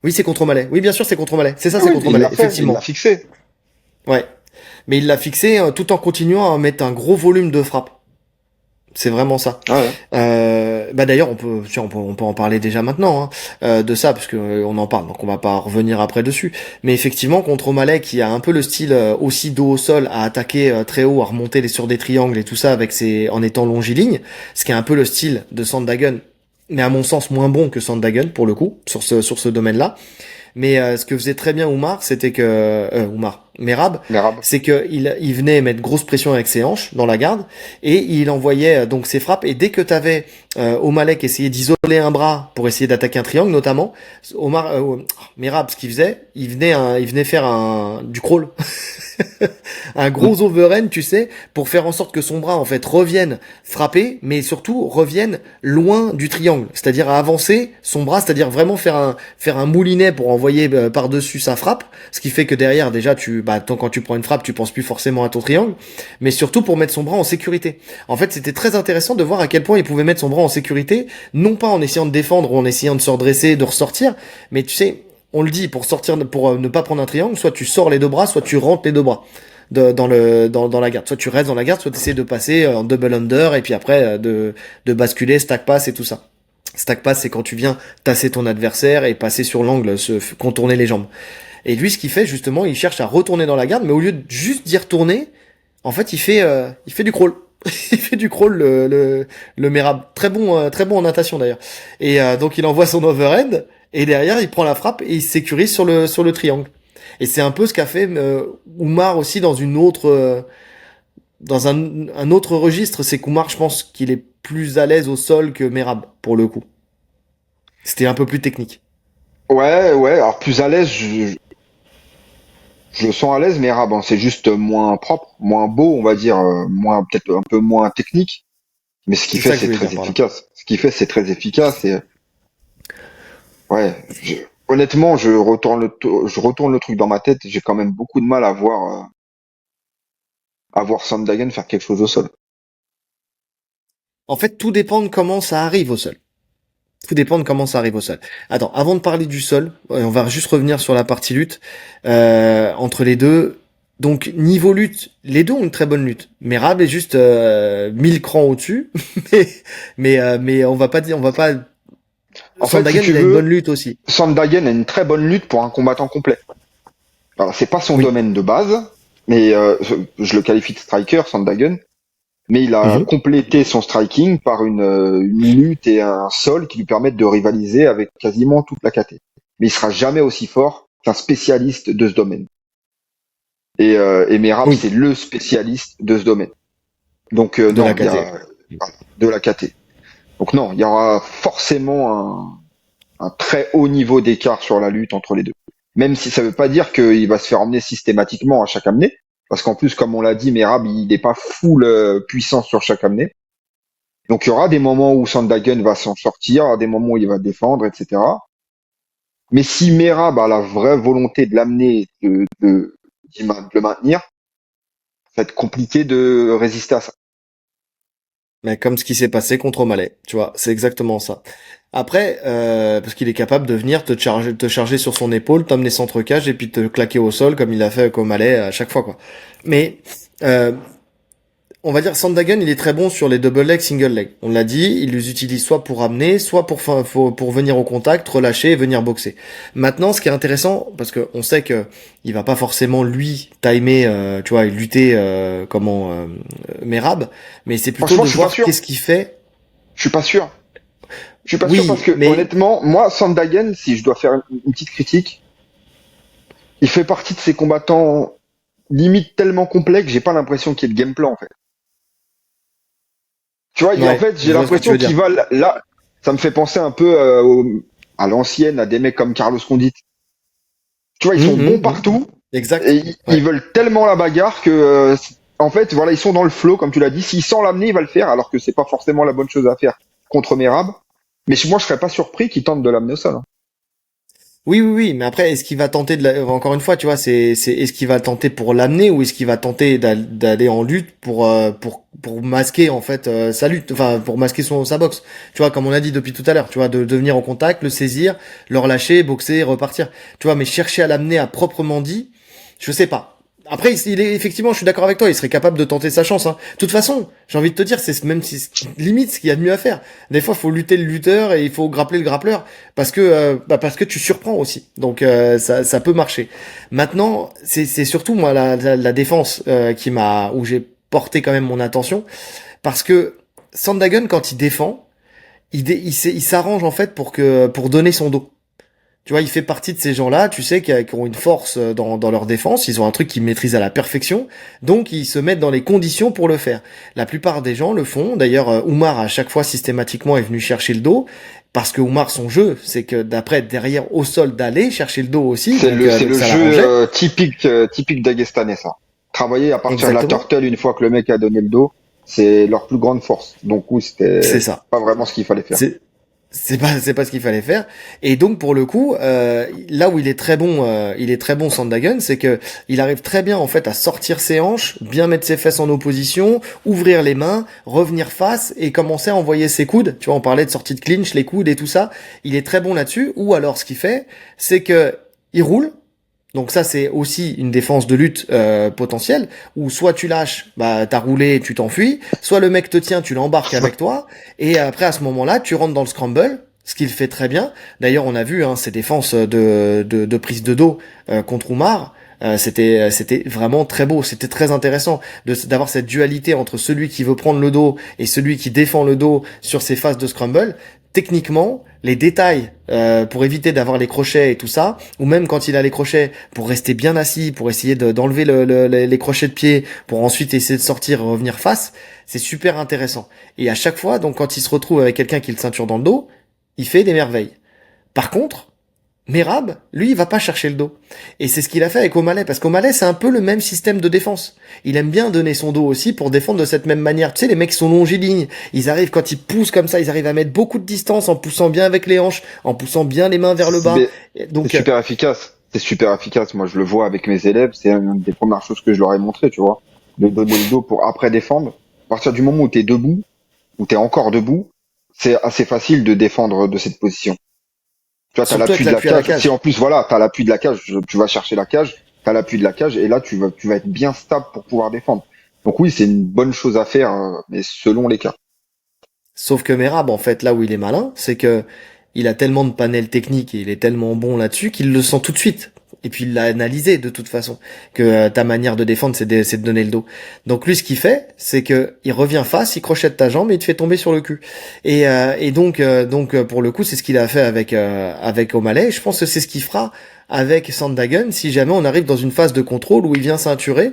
Oui, c'est contre Malais. Oui, bien sûr, c'est contre Malais. C'est ça, Ah c'est oui, contre il l'a Malais, fait, il l'a effectivement. fixé. Ouais. Mais il l'a fixé tout en continuant à mettre un gros volume de frappe. C'est vraiment ça. Ah ouais. Bah d'ailleurs, on peut en parler déjà maintenant hein, de ça parce que on en parle, donc on va pas revenir après dessus. Mais effectivement, contre O'Malley, qui a un peu le style aussi dos au sol, à attaquer très haut, à remonter sur des triangles et tout ça en étant longiligne, ce qui est un peu le style de Sandhagen, mais à mon sens moins bon que Sandhagen pour le coup sur ce domaine-là. Mais ce que faisait très bien Oumar, c'était que Merab, Merab. c'est que il venait mettre grosse pression avec ses hanches dans la garde et il envoyait donc ses frappes. Et dès que t'avais O'Malley qui essayait d'isoler un bras pour essayer d'attaquer un triangle notamment, Merab, ce qu'il faisait, il venait faire du crawl, un Hmm. gros overhand, tu sais, pour faire en sorte que son bras en fait revienne frapper, mais surtout revienne loin du triangle, c'est-à-dire à avancer son bras, c'est-à-dire vraiment faire un moulinet pour envoyer par-dessus sa frappe, ce qui fait que derrière déjà quand tu prends une frappe, tu penses plus forcément à ton triangle, mais surtout pour mettre son bras en sécurité. En fait, c'était très intéressant de voir à quel point il pouvait mettre son bras en sécurité, non pas en essayant de défendre ou en essayant de se redresser, de ressortir, mais tu sais, on le dit, pour ne pas prendre un triangle, soit tu sors les deux bras, soit tu rentres les deux bras dans la garde. Soit tu restes dans la garde, soit tu essaies de passer en double under et puis après de basculer, stack pass et tout ça. Stack pass, c'est quand tu viens tasser ton adversaire et passer sur l'angle, contourner les jambes. Et lui, ce qu'il fait justement, il cherche à retourner dans la garde, mais au lieu de juste d'y retourner, en fait, il fait du crawl. Il fait du crawl, le Merab. Très bon en natation d'ailleurs. Et donc il envoie son overhead, et derrière il prend la frappe et il se sécurise sur le triangle. Et c'est un peu ce qu'a fait Oumar aussi dans une autre, dans un autre registre. C'est qu'Oumar, je pense qu'il est plus à l'aise au sol que Merab, pour le coup. C'était un peu plus technique. Ouais, ouais, alors plus à l'aise, je le sens à l'aise, mais bon, c'est juste moins propre, moins beau, on va dire, moins peut-être un peu moins technique. Mais ce qu'il C'est fait, ça que je c'est voulais très dire par là. efficace. Ce qu'il fait, c'est très efficace. Et ouais, honnêtement, je retourne le truc dans ma tête. J'ai quand même beaucoup de mal à voir Sandhagen faire quelque chose au sol. En fait, tout dépend de comment ça arrive au sol. Tout dépend de comment ça arrive au sol. Attends, avant de parler du sol, on va juste revenir sur la partie lutte. Entre les deux, donc niveau lutte, les deux ont une très bonne lutte. Merab est juste 1000 crans au-dessus, mais mais on va pas. En fait, si Sandhagen, tu il a une bonne veux, lutte aussi. Sandhagen a une très bonne lutte pour un combattant complet. Alors, c'est pas son Oui. domaine de base, mais je le qualifie de striker, Sandhagen. Mais il a Mhm. complété son striking par une lutte et un sol qui lui permettent de rivaliser avec quasiment toute la KT. Mais il sera jamais aussi fort qu'un spécialiste de ce domaine. Et Merab, Oui, c'est le spécialiste de ce domaine. Donc de la non, il y KT. a de la KT. Donc non, il y aura forcément un très haut niveau d'écart sur la lutte entre les deux. Même si ça veut pas dire qu'il va se faire emmener systématiquement à chaque amenée, parce qu'en plus, comme on l'a dit, Merab, il n'est pas full puissant sur chaque amenée. Donc il y aura des moments où Sandhagen va s'en sortir, des moments où il va défendre, etc. Mais si Merab a la vraie volonté de l'amener, de le maintenir, ça va être compliqué de résister à ça. Mais comme ce qui s'est passé contre O'Malley, tu vois, c'est exactement ça. Après, parce qu'il est capable de venir te charger sur son épaule, t'emmener centre cage et puis te claquer au sol comme il a fait avec O'Malley à chaque fois, quoi. Mais euh, on va dire Sandhagen, il est très bon sur les double leg, single leg. On l'a dit, il les utilise soit pour ramener, soit pour venir au contact, relâcher et venir boxer. Maintenant, ce qui est intéressant, parce que on sait que il va pas forcément lui timer, tu vois, et lutter Merab, mais c'est plutôt Franchement, de je suis pas voir sûr. qu'est-ce qu'il fait. Je suis pas sûr. Je suis pas sûr parce Oui, que mais honnêtement, moi, Sandhagen, si je dois faire une petite critique, il fait partie de ces combattants limite tellement complets que j'ai pas l'impression qu'il y ait de game plan en fait. Tu vois, en ouais, fait, je j'ai vois ce que tu l'impression veux dire. qu'il va là, ça me fait penser un peu à l'ancienne, à des mecs comme Carlos Condit. Tu vois, ils sont bons Hum. partout et Exact. ils Ouais. veulent tellement la bagarre que en fait, voilà, ils sont dans le flow comme tu l'as dit. S'il sent l'amener, il va le faire alors que c'est pas forcément la bonne chose à faire contre Merab. Mais moi, je serais pas surpris qu'il tente de l'amener au sol, hein. Oui, mais après, est-ce qu'il va tenter encore une fois, tu vois, est-ce qu'il va tenter pour l'amener ou est-ce qu'il va tenter d'aller en lutte pour masquer, en fait, sa lutte, enfin, pour masquer sa boxe. Tu vois, comme on a dit depuis tout à l'heure, tu vois, de venir au contact, le saisir, le relâcher, boxer, repartir. Tu vois, mais chercher à l'amener à proprement dit, je sais pas. Après, il est effectivement, je suis d'accord avec toi, il serait capable de tenter sa chance, hein. De toute façon, j'ai envie de te dire, c'est même si limite ce qu'il y a de mieux à faire. Des fois, il faut lutter le lutteur et il faut grappler le grappleur parce que tu surprends aussi. Donc ça peut marcher. Maintenant, c'est surtout moi la défense où j'ai porté quand même mon attention parce que Sandhagen quand il défend, il s'arrange en fait pour donner son dos. Tu vois, il fait partie de ces gens-là, tu sais, qui ont une force dans leur défense, ils ont un truc qu'ils maîtrisent à la perfection, donc ils se mettent dans les conditions pour le faire. La plupart des gens le font, d'ailleurs Oumar à chaque fois systématiquement est venu chercher le dos, parce que Oumar son jeu, c'est que d'après derrière au sol d'aller chercher le dos aussi, C'est donc le ça jeu l'arrangeait. typique dagestanais, ça. Travailler à partir de la Exactement, turtle une fois que le mec a donné le dos, c'est leur plus grande force. Donc oui, c'est c'était ça. pas vraiment ce qu'il fallait faire. C'est c'est pas ce qu'il fallait faire. Et donc pour le coup, là où il est très bon Sandhagen, c'est que il arrive très bien en fait à sortir ses hanches, bien mettre ses fesses en opposition, ouvrir les mains, revenir face et commencer à envoyer ses coudes. Tu vois, on parlait de sortie de clinch, les coudes et tout ça. Il est très bon là-dessus. Ou alors ce qu'il fait, c'est que il roule. Donc ça c'est aussi une défense de lutte potentielle où soit tu lâches, bah t'as roulé, tu t'enfuis, soit le mec te tient, tu l'embarques avec toi et après à ce moment-là tu rentres dans le scramble, ce qu'il fait très bien. D'ailleurs on a vu ses défenses de prise de dos contre Oumar. C'était vraiment très beau, c'était très intéressant d'avoir cette dualité entre celui qui veut prendre le dos et celui qui défend le dos sur ces phases de scramble. Techniquement, les détails pour éviter d'avoir les crochets et tout ça, ou même quand il a les crochets pour rester bien assis, pour essayer d'enlever les crochets de pied, pour ensuite essayer de sortir et revenir face, c'est super intéressant. Et à chaque fois, donc quand il se retrouve avec quelqu'un qui le ceinture dans le dos, il fait des merveilles. Par contre, Merab, lui, il va pas chercher le dos. Et c'est ce qu'il a fait avec O'Malley, parce qu'O'Malley, c'est un peu le même système de défense. Il aime bien donner son dos aussi pour défendre de cette même manière. Tu sais, les mecs sont longilignes. Ils arrivent, quand ils poussent comme ça, ils arrivent à mettre beaucoup de distance en poussant bien avec les hanches, en poussant bien les mains vers le bas. Mais c'est Donc, super efficace. C'est super efficace. Moi, je le vois avec mes élèves. C'est une des premières choses que je leur ai montré, tu vois. De donner le dos pour après défendre. À partir du moment où tu es debout, où tu es encore debout, c'est assez facile de défendre de cette position. Tu vois, t'as surtout avec l'appui de la l'appui à la cage. Si cage. en plus, voilà, t'as l'appui de la cage, tu vas chercher la cage, t'as l'appui de la cage, et là, tu vas être bien stable pour pouvoir défendre. Donc oui, c'est une bonne chose à faire, mais selon les cas. Sauf que Merab, en fait, là où il est malin, c'est que il a tellement de panels techniques et il est tellement bon là-dessus qu'il le sent tout de suite. Et puis il l'a analysé de toute façon que ta manière de défendre c'est de donner le dos. Donc lui ce qu'il fait c'est que il revient face, il crochette ta jambe et il te fait tomber sur le cul. Et donc pour le coup c'est ce qu'il a fait avec O'Malley. Je pense que c'est ce qu'il fera avec Sandhagen si jamais on arrive dans une phase de contrôle où il vient ceinturer,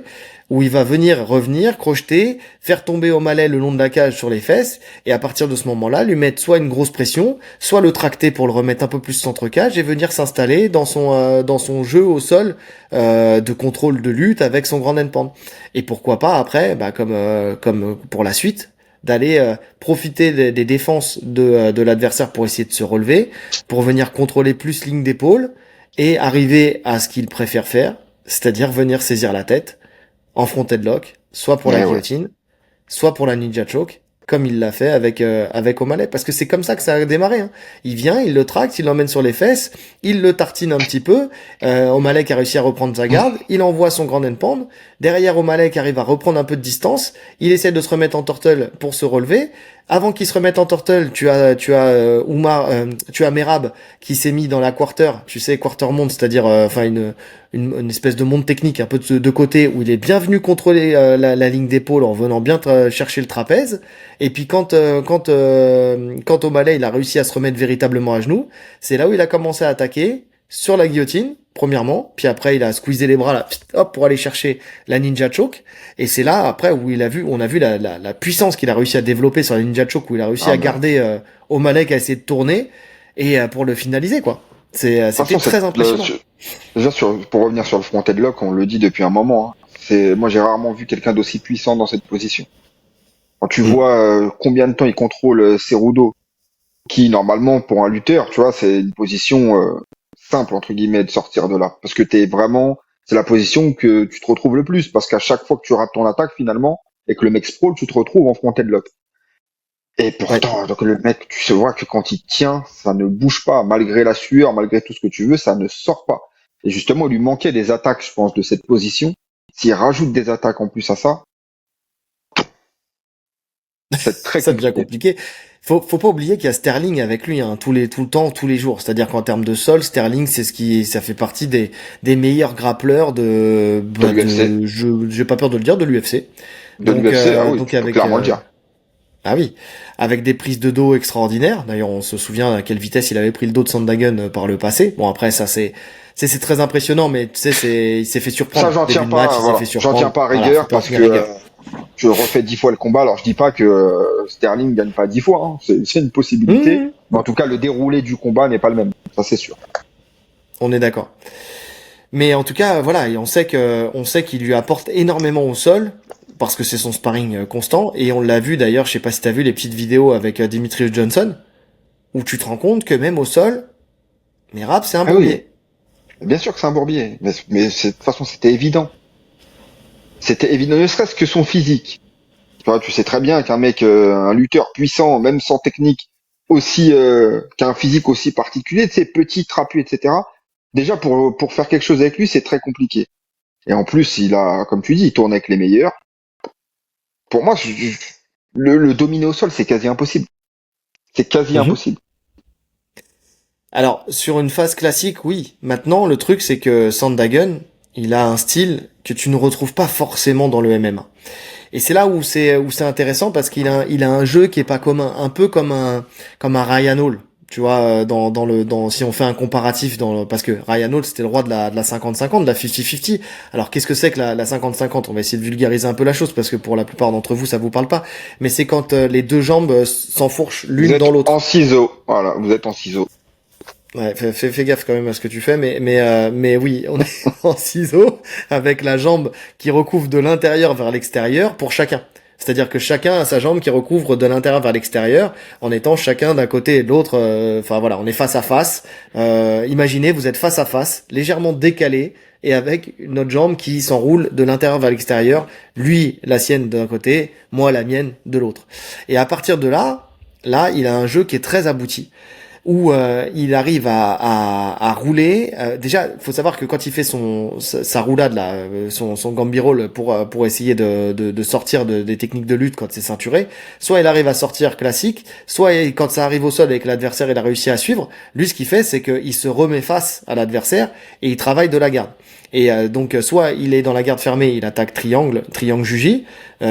où il va venir revenir crocheter, faire tomber O'Malley le long de la cage sur les fesses et à partir de ce moment-là lui mettre soit une grosse pression, soit le tracter pour le remettre un peu plus centre cage et venir s'installer dans son jeu au sol de contrôle de lutte avec son grand endpoint. Et pourquoi pas après, bah, comme pour la suite, d'aller profiter des défenses de l'adversaire pour essayer de se relever, pour venir contrôler plus ligne d'épaule et arriver à ce qu'il préfère faire, c'est-à-dire venir saisir la tête en front headlock, soit pour la Mais ouais. guillotine, soit pour la ninja choke, comme il l'a fait avec O'Malley, parce que c'est comme ça que ça a démarré. Hein. Il vient, il le tracte, il l'emmène sur les fesses, il le tartine un petit peu. O'Malley qui a réussi à reprendre sa garde, il envoie son grand endpoint. Derrière O'Malley qui arrive à reprendre un peu de distance, il essaie de se remettre en turtle pour se relever. Avant qu'il se remette en turtle, tu as Merab qui s'est mis dans la quarter, tu sais quarter monde, c'est-à-dire enfin une espèce de monde technique un peu de côté où il est bien venu contrôler la ligne d'épaule en venant bien chercher le trapèze. Et puis quand O'Malley il a réussi à se remettre véritablement à genoux, c'est là où il a commencé à attaquer sur la guillotine premièrement, puis après il a squeezé les bras là, hop pour aller chercher la ninja choke. Et c'est là après où on a vu la puissance qu'il a réussi à développer sur la ninja choke où il a réussi Ah, à bah. De garder O'Malley qui a essayé de tourner et pour le finaliser quoi. toute C'était façon, très impressionnant. déjà pour revenir sur le front headlock, on le dit depuis un moment. Hein, moi, j'ai rarement vu quelqu'un d'aussi puissant dans cette position. Quand tu Mm. vois combien de temps il contrôle Cerudo, qui normalement pour un lutteur, tu vois, c'est une position simple entre guillemets de sortir de là, parce que c'est la position que tu te retrouves le plus, parce qu'à chaque fois que tu rates ton attaque finalement et que le mec sprawl, tu te retrouves en front headlock. Et Ouais. pourtant, donc le mec, tu sais vois que quand il tient, ça ne bouge pas, malgré la sueur, malgré tout ce que tu veux, ça ne sort pas. Et justement, il lui manquait des attaques, je pense, de cette position. S'il rajoute des attaques en plus à ça, c'est très Ça devient compliqué. compliqué. Faut pas oublier qu'il y a Sterling avec lui, hein, tout le temps, tous les jours. C'est-à-dire qu'en termes de sol, Sterling, ça fait partie des meilleurs grappleurs De l'UFC. j'ai pas peur de le dire, de l'UFC. De l'UFC, ah oui, Donc tu peux clairement le dire. ah oui, avec des prises de dos extraordinaires. D'ailleurs, on se souvient à quelle vitesse il avait pris le dos de Sandhagen par le passé. Bon, après, ça c'est très impressionnant, mais tu sais, il s'est fait Ça, surprendre. Début de match, il s'est voilà. fait J'en tiens surprendre. pas à Voilà, faut rigueur pas en parce tenir que rigueur. je refais 10 fois le combat. Alors, je dis pas que Sterling gagne pas 10 fois, hein. C'est une possibilité. Mmh, Mais en tout cas, le déroulé du combat n'est pas le même. Ça, c'est sûr. on est d'accord. Mais en tout cas, voilà, et on sait qu'il lui apporte énormément au sol parce que c'est son sparring constant. Et on l'a vu d'ailleurs, je sais pas si t'as vu les petites vidéos avec Demetrius Johnson où tu te rends compte que même au sol, Merab c'est un Ah oui, bourbier. bien sûr que c'est un bourbier. De toute façon, c'était évident. C'était évident, ne serait-ce que son physique. Tu vois, tu sais très bien qu'un mec, un lutteur puissant, même sans technique, qu'un physique aussi particulier, tu sais, petit, trapu, etc. Déjà, pour faire quelque chose avec lui, c'est très compliqué. Et en plus, comme tu dis, il tourne avec les meilleurs. Pour moi, le dominer au sol, c'est quasi impossible. C'est quasi Mhm. impossible. Alors sur une phase classique, oui. Maintenant, le truc c'est que Sandhagen, il a un style que tu ne retrouves pas forcément dans le MMA. Et c'est là où c'est intéressant parce qu'il a un jeu qui est pas commun, un peu comme un Ryan Hall. Tu vois, si on fait un comparatif parce que Ryan Hall, c'était le roi de la 50-50, de la 50-50. Alors, qu'est-ce que c'est que la 50-50? On va essayer de vulgariser un peu la chose parce que pour la plupart d'entre vous, ça vous parle pas. Mais c'est quand les deux jambes s'enfourchent Vous l'une êtes dans l'autre. en ciseaux. Voilà, vous êtes en ciseaux. Ouais, fais gaffe quand même à ce que tu fais, mais oui, on est en ciseaux avec la jambe qui recouvre de l'intérieur vers l'extérieur pour chacun. C'est-à-dire que chacun a sa jambe qui recouvre de l'intérieur vers l'extérieur en étant chacun d'un côté et de l'autre. Enfin voilà, on est face à face. Imaginez, vous êtes face à face, légèrement décalé et avec notre jambe qui s'enroule de l'intérieur vers l'extérieur. Lui, la sienne d'un côté, moi la mienne de l'autre. Et à partir de là, il a un jeu qui est très abouti où il arrive à rouler. Déjà, faut savoir que quand il fait sa roulade là, son Gambi roll pour essayer de sortir des techniques de lutte quand c'est ceinturé, soit il arrive à sortir classique, soit quand ça arrive au sol et que l'adversaire il a réussi à suivre, lui ce qu'il fait c'est qu'il se remet face à l'adversaire et il travaille de la garde. Et donc soit il est dans la garde fermée, il attaque triangle Juji,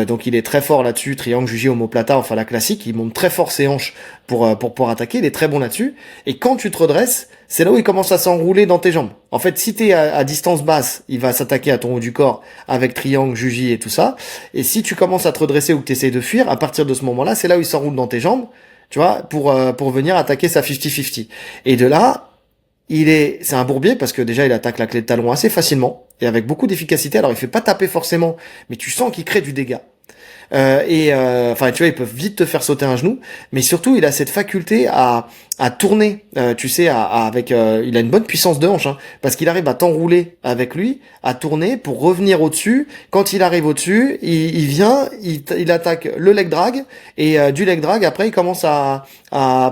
donc il est très fort là-dessus, triangle Juji omoplata, enfin la classique, il monte très fort ses hanches pour pouvoir attaquer, il est très bon là-dessus. Et quand tu te redresses, c'est là où il commence à s'enrouler dans tes jambes. En fait, si t'es à distance basse, il va s'attaquer à ton haut du corps avec triangle, juji et tout ça. Et si tu commences à te redresser ou que t'essayes de fuir, à partir de ce moment-là, c'est là où il s'enroule dans tes jambes, tu vois, pour venir attaquer sa 50-50. Et de là, c'est un bourbier parce que déjà il attaque la clé de talon assez facilement et avec beaucoup d'efficacité. Alors il fait pas taper forcément, mais tu sens qu'il crée du dégât. Enfin tu vois, ils peuvent vite te faire sauter un genou, mais surtout il a cette faculté à tourner, tu sais, il a une bonne puissance de hanche, hein, parce qu'il arrive à t'enrouler avec lui, à tourner pour revenir au-dessus. Quand il arrive au-dessus, il vient, il attaque le leg drag et du leg drag après il commence à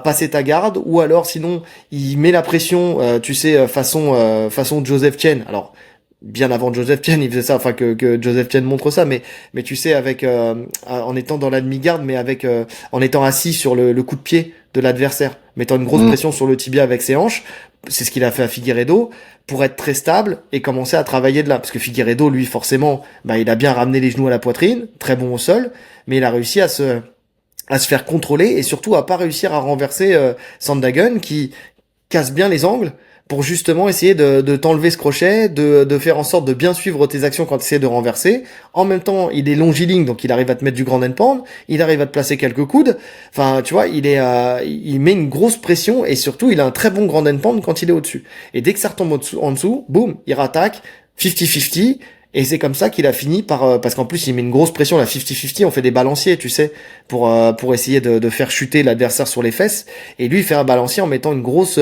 passer ta garde ou alors sinon il met la pression, tu sais, façon Joseph Chen. Alors bien avant Joseph Chen, il faisait ça, enfin que Joseph Chen montre ça, mais tu sais avec en étant dans la demi-garde, mais avec en étant assis sur le coup de pied de l'adversaire, mettant une grosse Mm. pression sur le tibia avec ses hanches. C'est ce qu'il a fait à Figueiredo pour être très stable et commencer à travailler de là, parce que Figueiredo lui forcément, bah il a bien ramené les genoux à la poitrine, très bon au sol, mais il a réussi à se faire contrôler et surtout à pas réussir à renverser Sandhagen qui casse bien les angles pour justement essayer de t'enlever ce crochet, de faire en sorte de bien suivre tes actions quand tu essaies de renverser. En même temps, il est longiligne, donc il arrive à te mettre du grand end pound, il arrive à te placer quelques coudes. Enfin, tu vois, il met une grosse pression et surtout, il a un très bon grand end pound quand il est au-dessus. Et dès que ça retombe en dessous, boum, il rattaque, 50-50. Et c'est comme ça qu'il a fini parce qu'en plus il met une grosse pression, la 50-50, on fait des balanciers, tu sais, pour essayer de faire chuter l'adversaire sur les fesses. Et lui, il fait un balancier en mettant une grosse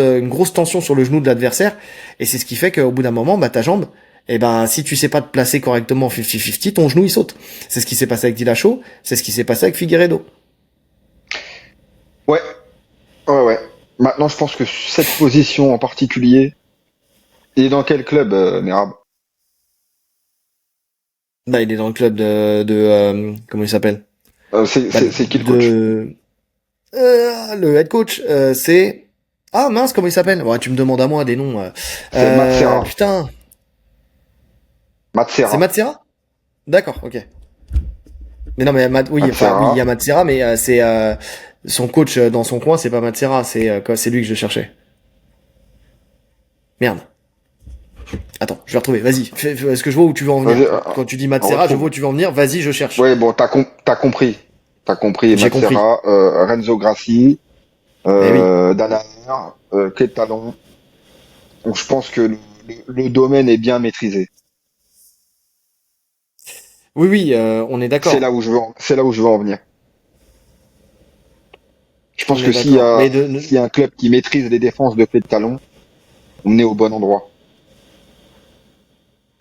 tension sur le genou de l'adversaire. Et c'est ce qui fait qu'au bout d'un moment, bah, ta jambe, eh ben, si tu sais pas te placer correctement en 50-50, ton genou, il saute. C'est ce qui s'est passé avec Dillashaw, c'est ce qui s'est passé avec Figueiredo. Ouais, ouais. Maintenant, je pense que cette position en particulier, il est dans quel club, Merab? Bah, il est dans le club comment il s'appelle? Bah, C'est qui le coach? le head coach, c'est, ah mince, comment il s'appelle? Ouais, tu me demandes à moi des noms. C'est Matsera. Putain, c'est Matsera. Matsera? D'accord, ok. Mais non, mais oui, enfin oui, il y Matsera. a Matsera, mais c'est son coach dans son coin, c'est pas Matsera, c'est lui que je cherchais. Merde. Attends, je vais retrouver. Vas-y, est-ce que je vois où tu veux en venir? Vas-y, Quand tu dis on Matsera, je vois retrouve. où tu veux en venir. Vas-y, je cherche. Ouais, bon, t'as compris. T'as compris J'ai compris. Matsera, Renzo Grassi, Eh oui. Danaher, Clé de Talon. Donc je pense que le domaine est bien maîtrisé. Oui, oui, on est C'est là d'accord. où c'est là où je veux en venir. Je pense On est que d'accord. Mais s'il y a un club qui maîtrise les défenses de Clé de Talon, on est au bon endroit.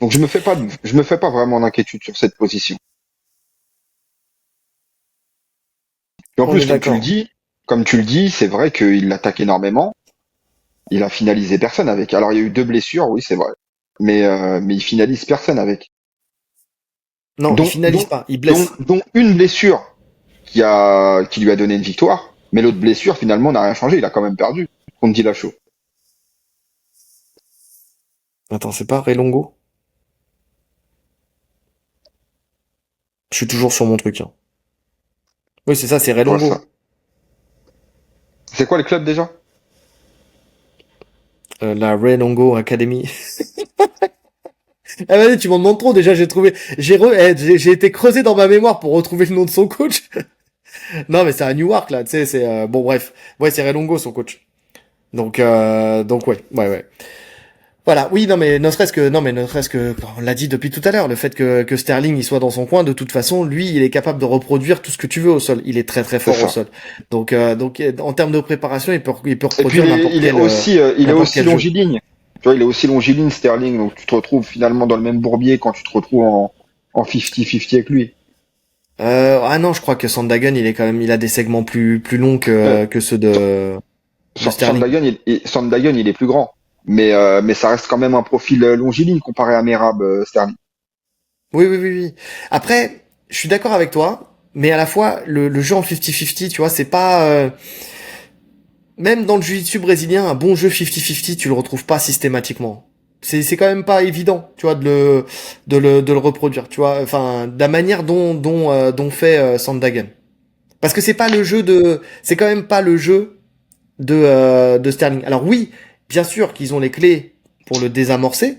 Donc je me fais pas vraiment d'inquiétude sur cette position. Et en on plus, est d'accord. comme tu le dis, c'est vrai qu'il l'attaque énormément. Il a finalisé personne avec. Alors il y a eu deux blessures, oui, c'est vrai. Mais il finalise personne avec. Non, il Dont, finalise dont, pas, il blesse. dont une blessure qui lui a donné une victoire. Mais l'autre blessure, finalement, n'a rien changé. Il a quand même perdu contre Dillashaw. Attends, c'est pas Relongo? Je suis toujours sur mon truc. Hein. Oui, c'est ça, c'est Je vois ça. Relongo. C'est quoi les clubs déjà? La Relongo Academy. Ah vas-y, tu m'en demandes trop. Déjà, j'ai été creusé dans ma mémoire pour retrouver le nom de son coach. Non, mais c'est à Newark là. Tu sais, c'est bon, bref. Ouais, c'est Relongo son coach. Donc ouais. Voilà, oui, non mais ne serait-ce que, on l'a dit depuis tout à l'heure, le fait que Sterling il soit dans son coin, de toute façon, lui, il est capable de reproduire tout ce que tu veux au sol. Il est très très C'est fort au ça. sol. Donc en termes de préparation, il peut Et puis reproduire n'importe quel il est n'importe aussi quel jeu. longiligne. Tu vois, il est aussi longiligne Sterling, donc tu te retrouves finalement dans le même bourbier quand tu te retrouves en 50-50 avec lui. Ah non, je crois que Sandhagen, il a des segments plus longs Euh, que ceux de Sterling. Sandhagen, il est plus grand, mais ça reste quand même un profil longiligne comparé à Merab Sterling. Oui. Après, je suis d'accord avec toi, mais à la fois le jeu en 50-50, tu vois, c'est pas même dans le jiu-jitsu brésilien, un bon jeu 50-50, tu le retrouves pas systématiquement. C'est quand même pas évident, tu vois, de le reproduire, tu vois, enfin, de la manière dont fait Sandhagen. Parce que c'est quand même pas le jeu de Sterling. Alors oui, bien sûr qu'ils ont les clés pour le désamorcer,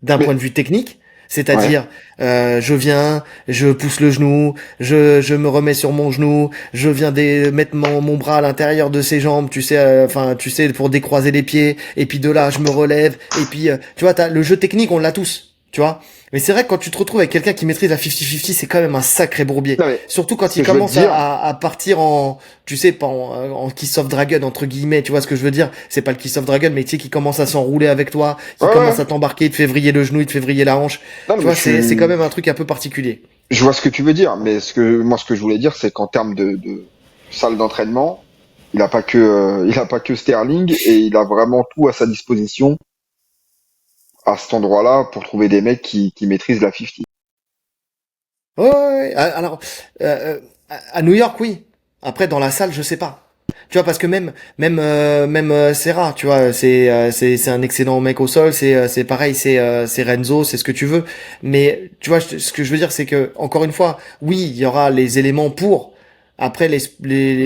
d'un point Mais de vue technique, ouais, c'est-à-dire je viens, je pousse le genou, je me remets sur mon genou, je viens mettre mon bras à l'intérieur de ses jambes, tu sais, enfin tu sais pour décroiser les pieds, et puis de là je me relève, et puis tu vois, le jeu technique on l'a tous, tu vois. Mais c'est vrai que quand tu te retrouves avec quelqu'un qui maîtrise la 50-50, c'est quand même un sacré bourbier. non mais Surtout ce quand il que je veux te commence dire, à partir en, tu sais, pas en Kiss of Dragon entre guillemets, tu vois ce que je veux dire. C'est pas le Kiss of Dragon, mais tu sais qui commence à s'enrouler avec toi, qui ouais, commence à t'embarquer, il te fait vriller le genou, il te fait vriller la hanche. non Tu mais vois, c'est quand même un truc un peu particulier. je vois ce que tu veux dire, mais ce que je voulais dire, c'est qu'en termes de salle d'entraînement, il a pas que Sterling et il a vraiment tout à sa disposition à cet endroit-là pour trouver des mecs qui maîtrisent la 50. Ouais. Alors, à New York, oui. Après, dans la salle, je sais pas. Tu vois, parce que même Serra, tu vois, c'est un excellent mec au sol. C'est pareil, c'est Renzo, c'est ce que tu veux. Mais tu vois, ce que je veux dire, c'est que encore une fois, oui, il y aura les éléments pour. Après,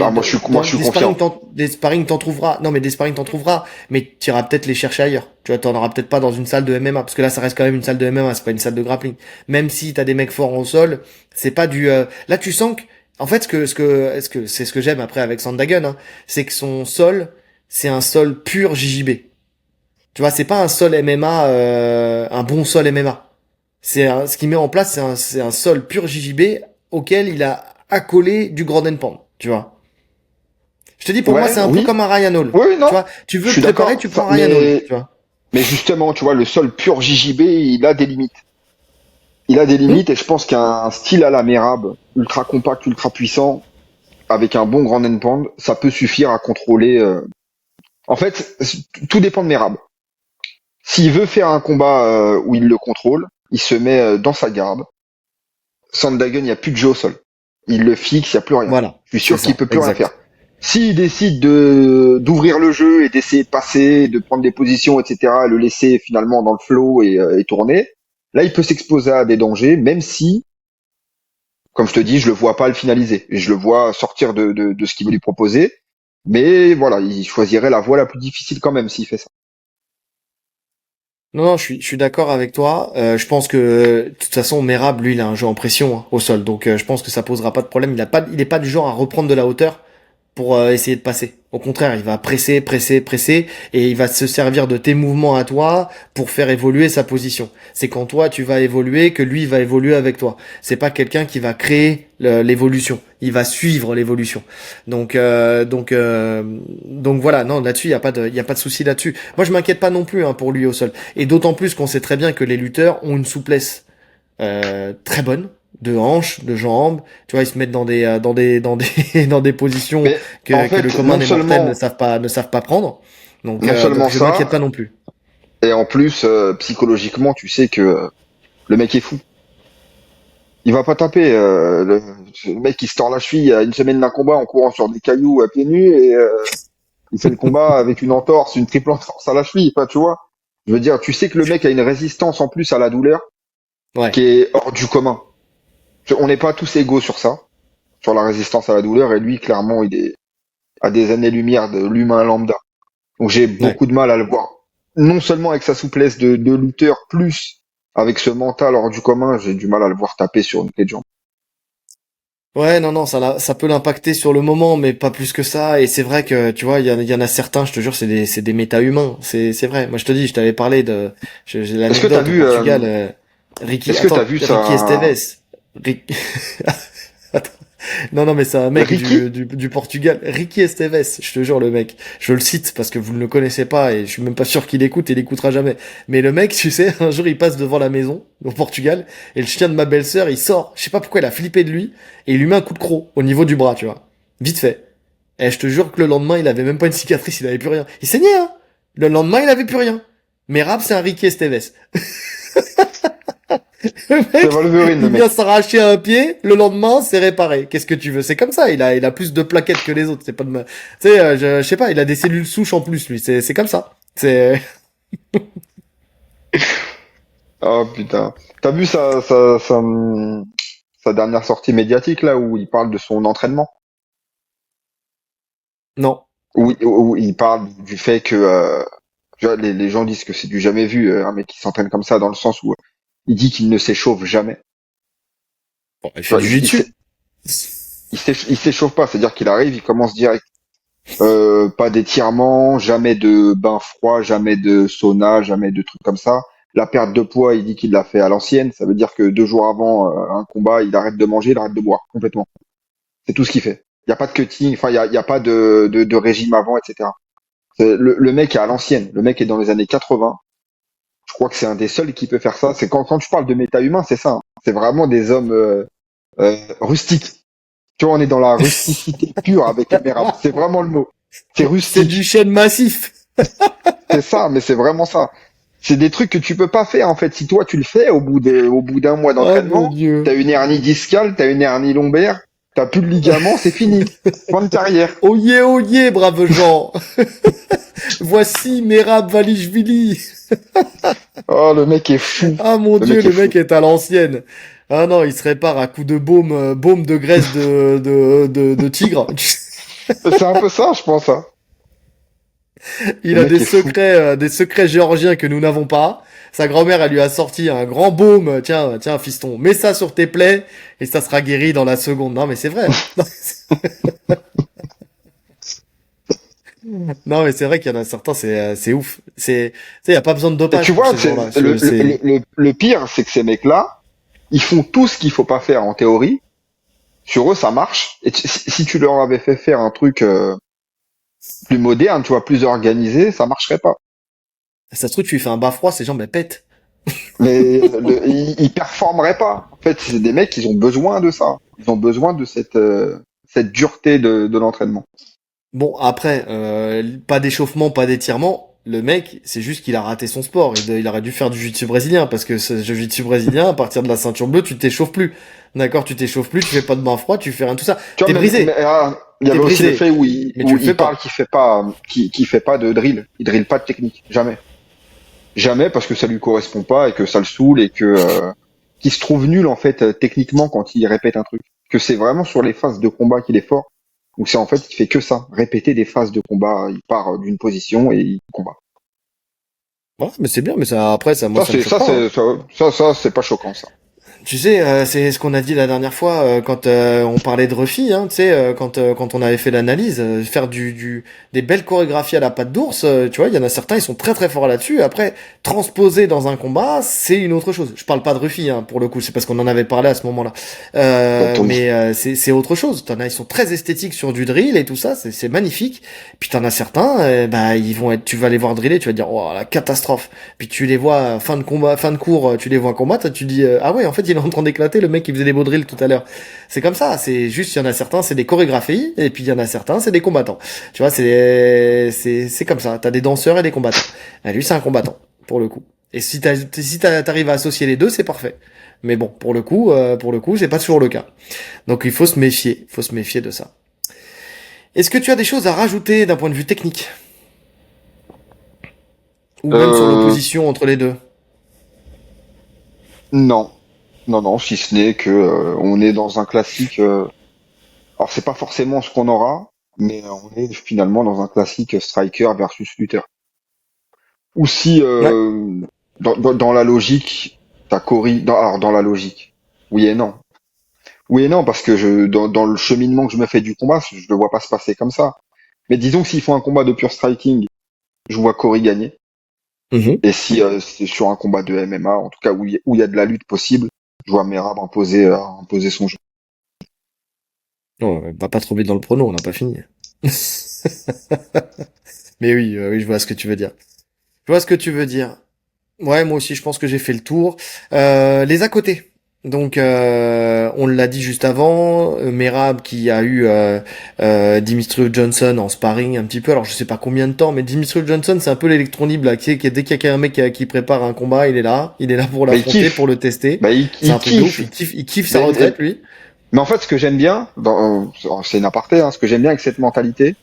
Ah, moi, je suis confiant. des sparring t'en trouveras. Non, mais des sparring t'en trouveras. Mais tu iras peut-être les chercher ailleurs. Tu vois, t'en auras peut-être pas dans une salle de MMA, parce que là, ça reste quand même une salle de MMA, c'est pas une salle de grappling. Même si t'as des mecs forts au sol, c'est pas du. Là, tu sens que en fait, c'est ce que j'aime après avec Sandhagen, hein, c'est que son sol, c'est un sol pur JJB. Tu vois, c'est pas un sol MMA, un bon sol MMA. Ce qu'il met en place, c'est un sol pur JJB auquel il a accolé du Grand Pound. Tu vois. Je te dis, pour moi, Ouais, c'est un peu oui, comme un Ryan Hall. oui, Tu non, vois, tu je veux te suis préparer, d'accord. tu prends Ryan Hall. Tu vois. Mais justement, tu vois, le sol pur JJB, il a des limites. Il a des Hmm. limites et je pense qu'un style à la Merab, ultra compact, ultra puissant, avec un bon grand endpoint, ça peut suffire à contrôler. En fait, tout dépend de Merab. S'il veut faire un combat où il le contrôle, il se met dans sa garde. Sandhagen, il n'y a plus de jeu au sol. Il le fixe, il n'y a plus rien. Voilà, Je suis c'est sûr qu'il ça, peut plus rien faire. exact. S'il décide de d'ouvrir le jeu et d'essayer de passer, de prendre des positions, etc., le laisser finalement dans le flow et tourner, là, il peut s'exposer à des dangers, même si, comme je te dis, je le vois pas le finaliser. Je le vois sortir de ce qu'il veut lui proposer. Mais voilà, il choisirait la voie la plus difficile quand même s'il fait ça. Non, je suis d'accord avec toi. Je pense que de toute façon, Merab, lui, il a un jeu en pression hein, au sol, donc je pense que ça posera pas de problème. Il est pas du genre à reprendre de la hauteur pour essayer de passer. Au contraire, il va presser, et il va se servir de tes mouvements à toi pour faire évoluer sa position. C'est quand toi tu vas évoluer que lui va évoluer avec toi. C'est pas quelqu'un qui va créer l'évolution. Il va suivre l'évolution. Donc voilà. Non, là-dessus il y a pas de souci là-dessus. Moi, je m'inquiète pas non plus hein, pour lui au sol. Et d'autant plus qu'on sait très bien que les lutteurs ont une souplesse très bonne de hanches, de jambes. Tu vois, ils se mettent dans des positions Mais en que le fait, commun des mortels ne savent pas prendre. non Donc seulement je m'inquiète pas ça, non plus. et en plus, psychologiquement, tu sais que le mec est fou. Il va pas taper. Le mec qui se tord la cheville à une semaine d'un combat en courant sur des cailloux à pieds nus et il fait le combat avec une entorse, une triple entorse à la cheville. Enfin, tu vois. Je veux dire, tu sais que le mec a une résistance en plus à la douleur Ouais. qui est hors du commun. On n'est pas tous égaux sur ça, sur la résistance à la douleur, et lui, clairement, il est à des années-lumière de l'humain lambda. Donc j'ai Ouais. beaucoup de mal à le voir. Non seulement avec sa souplesse de lutteur, plus avec ce mental hors du commun, j'ai du mal à le voir taper sur une clé de jambe. Ouais, non, non, ça peut l'impacter sur le moment, mais pas plus que ça. Et c'est vrai que, tu vois, il y en a certains, je te jure, c'est des méta-humains. C'est vrai. Moi, je te dis, je t'avais parlé j'ai Est-ce que t'as l'anecdote au vu, Portugal. est-ce que t'as vu Ricky ça, Esteves. Rick- Attends. Non, non, mais c'est un mec Ricky? du Portugal. Ricky Esteves, je te jure, le mec. Je le cite parce que vous ne le connaissez pas et je suis même pas sûr qu'il écoute et il écoutera jamais. Mais le mec, tu sais, un jour, il passe devant la maison, au Portugal, et le chien de ma belle-sœur, il sort. Je sais pas pourquoi il a flippé de lui et il lui met un coup de croc au niveau du bras, tu vois. Vite fait. Et je te jure que le lendemain, il avait même pas une cicatrice, il avait plus rien. Il saignait, hein. Le lendemain, il avait plus rien. Mais rap, c'est un Ricky Esteves. Le C'est mec, Wolverine, le il vient mec. s'arracher un pied, le lendemain, c'est réparé. Qu'est-ce que tu veux? C'est comme ça, il a plus de plaquettes que les autres. C'est pas de ma... Tu sais, je sais pas, il a des cellules souches en plus, lui. C'est comme ça. C'est... Oh putain. T'as vu sa dernière sortie médiatique là où il parle de son entraînement? Non. Où il parle du fait que tu vois, les gens disent que c'est du jamais vu, un mec qui s'entraîne comme ça, dans le sens où il dit qu'il ne s'échauffe jamais. Bon, il Tu fait vois, du jiu-jitsu. il s'échauffe pas, c'est-à-dire qu'il arrive, il commence direct. Pas d'étirement, jamais de bain froid, jamais de sauna, jamais de trucs comme ça. La perte de poids, il dit qu'il l'a fait à l'ancienne. Ça veut dire que 2 jours avant un combat, il arrête de manger, il arrête de boire complètement. C'est tout ce qu'il fait. Il n'y a pas de cutting, enfin il y a pas de régime avant, etc. Le mec est à l'ancienne. Le mec est dans les années 80. Je crois que c'est un des seuls qui peut faire ça. C'est quand tu parles de méta-humain, c'est ça, hein. C'est vraiment des hommes rustiques. Tu vois, on est dans la rusticité pure avec Merab. C'est vraiment le mot. C'est C'est du rustique. chêne massif. C'est ça, mais c'est vraiment ça. C'est des trucs que tu peux pas faire en fait. Si toi tu le fais au bout d'un mois Oh mon d'entraînement, dieu. t'as une hernie discale, t'as une hernie lombaire, t'as plus de ligaments, c'est fini. Fin de carrière. Oyez, braves gens. Voici Merab Valishvili. Oh, le mec est fou. Ah mon Le dieu, mec est le fou. mec est à l'ancienne. Ah non, il se répare à coups de baume, baume de graisse de tigre. C'est un peu ça, je pense, hein. Il Le a mec est fou. des secrets géorgiens que nous n'avons pas. Sa grand-mère, elle lui a sorti un grand baume. Tiens, tiens, fiston, mets ça sur tes plaies et ça sera guéri dans la seconde. Non, mais c'est vrai. Non, mais c'est vrai qu'il y en a certains, c'est ouf. Tu sais, y a pas besoin de Et tu dopage pour vois, ces gens-là. C'est, le pire, c'est que ces mecs-là, ils font tout ce qu'il faut pas faire en théorie. Sur eux, ça marche. Et si tu leur avais fait faire un truc plus moderne, tu vois, plus organisé, ça marcherait pas. ça se trouve, tu lui fais un bas froid, ces jambes, elles pètent. Ils performeraient pas. En fait, c'est des mecs, ils ont besoin de ça. Ils ont besoin de cette dureté de l'entraînement. Bon, après, pas d'échauffement, pas d'étirement. Le mec, c'est juste qu'il a raté son sport. Il aurait dû faire du jiu-jitsu brésilien, parce que ce jiu-jitsu brésilien, à partir de la ceinture bleue, tu t'échauffes plus. D'accord, tu t'échauffes plus, tu fais pas de bain froid, tu fais rien de tout ça. Tu T'es vois, brisé, il y t'es avait aussi le fait brisé, mais tu où le fais il parle pas. qu'il fait pas de drill. Il drille pas de technique. Jamais. Jamais parce que ça lui correspond pas et que ça le saoule et que, qu'il se trouve nul, en fait, techniquement quand il répète un truc. Que c'est vraiment sur les phases de combat qu'il est fort. Ou c'est en fait, il fait que ça. Répéter des phases de combat. Il part d'une position et il combat. Ouais, mais c'est bien, mais ça, après, ça, moi, ça me choque pas, hein. C'est pas choquant, ça. Tu sais, c'est ce qu'on a dit la dernière fois quand on parlait de Ruffy, hein, tu sais, quand on avait fait l'analyse, faire des belles chorégraphies à la patte d'ours, tu vois, il y en a certains, ils sont très très forts là-dessus. Après, transposer dans un combat, c'est une autre chose. Je parle pas de Ruffy, hein, pour le coup, c'est parce qu'on en avait parlé à ce moment-là. Bah, Tony. Mais c'est autre chose. T'en as, ils sont très esthétiques sur du drill et tout ça, c'est magnifique. Puis t'en as certains, bah ils vont être, tu vas les voir driller, tu vas te dire, oh la catastrophe. Puis tu les vois fin de combat, fin de cours, tu les vois combattre, tu dis ah ouais, en fait il est en train d'éclater le mec qui faisait des beaux drills tout à l'heure. C'est comme ça, c'est juste il y en a certains c'est des chorégraphies et puis il y en a certains c'est des combattants. Tu vois, c'est comme ça, t'as des danseurs et des combattants. Ah, lui c'est un combattant pour le coup. Et si t'arrives à associer les deux, c'est parfait. Mais bon, pour le coup, c'est pas toujours le cas. Donc il faut se méfier de ça. Est-ce que tu as des choses à rajouter d'un point de vue technique ou même sur Euh, l'opposition entre les deux? non. Non, non, si ce n'est que on est dans un classique. Alors c'est pas forcément ce qu'on aura, mais on est finalement dans un classique striker versus lutteur. Ou si Ouais. dans la logique, t'as Corey. Alors dans la logique, oui et non. Oui et non, parce que dans le cheminement que je me fais du combat, je ne le vois pas se passer comme ça. Mais disons que s'ils font un combat de pure striking, je vois Corey gagner. Mhm. Et si c'est sur un combat de MMA, en tout cas où il y a de la lutte possible, je vois Merab imposer son jeu. Non, va pas trop vite dans le prono, on n'a pas fini. Mais oui, oui, je vois ce que tu veux dire. Je vois ce que tu veux dire. Ouais, moi aussi, je pense que j'ai fait le tour. Les à côté. Donc, on l'a dit juste avant, Merab qui a eu Dimitriov Johnson en sparring un petit peu. Alors, je sais pas combien de temps, mais Dimitriov Johnson, c'est un peu l'électron libre là, dès qu'il y a un mec qui prépare un combat, il est là pour Bah il l'affronter, pour kiffe, le tester. bah C'est il un truc de ouf. kiffe. Il kiffe sa Mais, retraite, lui. mais en fait, ce que j'aime bien, c'est une aparté, hein, ce que j'aime bien avec cette mentalité,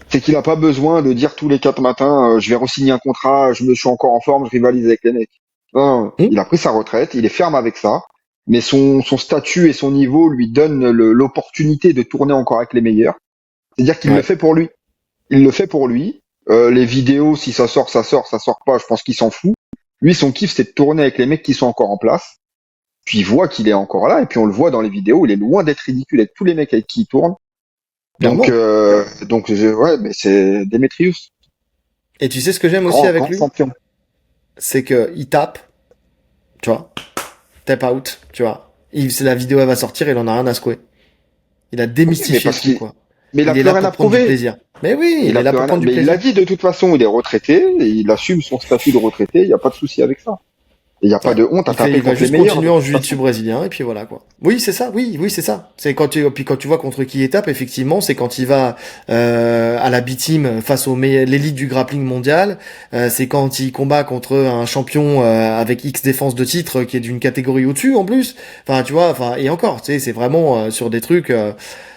c'est qu'il n'a pas besoin de dire tous les 4 matins, je vais re-signer un contrat, je suis encore en forme, je rivalise avec les mecs. Non, non, Hmm. il a pris sa retraite, il est ferme avec ça, mais son statut et son niveau lui donnent l'opportunité de tourner encore avec les meilleurs. C'est-à-dire qu'il le Ouais. fait pour lui. Il le fait pour lui. Les vidéos, si ça sort, ça sort, ça sort pas, je pense qu'il s'en fout. Lui, son kiff, c'est de tourner avec les mecs qui sont encore en place. Puis il voit qu'il est encore là, et puis on le voit dans les vidéos, il est loin d'être ridicule avec tous les mecs avec qui il tourne. Clairement. Ouais, mais c'est Demetrius, Et tu sais ce que j'aime aussi grand, avec grand lui? champion. C'est que il tape, tu vois. Tap out, tu vois. La vidéo elle va sortir, il en a rien à secouer. Il a Oui, mais démystifié le parce truc, qu'il, quoi. mais il a Il est plus là rien à pour prendre du prouver. plaisir. Mais oui, Il il a est là plus pour rien à... prendre du Mais il l'a plaisir. dit de toute façon, il est retraité, et il assume son statut de retraité, il n'y a pas de souci avec ça. Et il n'y a pas Ouais. de honte à taper Il va contre les juste meilleurs de continuer en toute jiu-jitsu façon. brésilien, et puis voilà, quoi. Oui, c'est ça, oui, oui, c'est ça. C'est puis quand tu vois contre qui il tape, effectivement, c'est quand il va, à la B-Team face l'élite du grappling mondial, c'est quand il combat contre un champion, avec X défense de titre, qui est d'une catégorie au-dessus, en plus. Enfin, tu vois, enfin, et encore, tu sais, c'est vraiment, sur des trucs,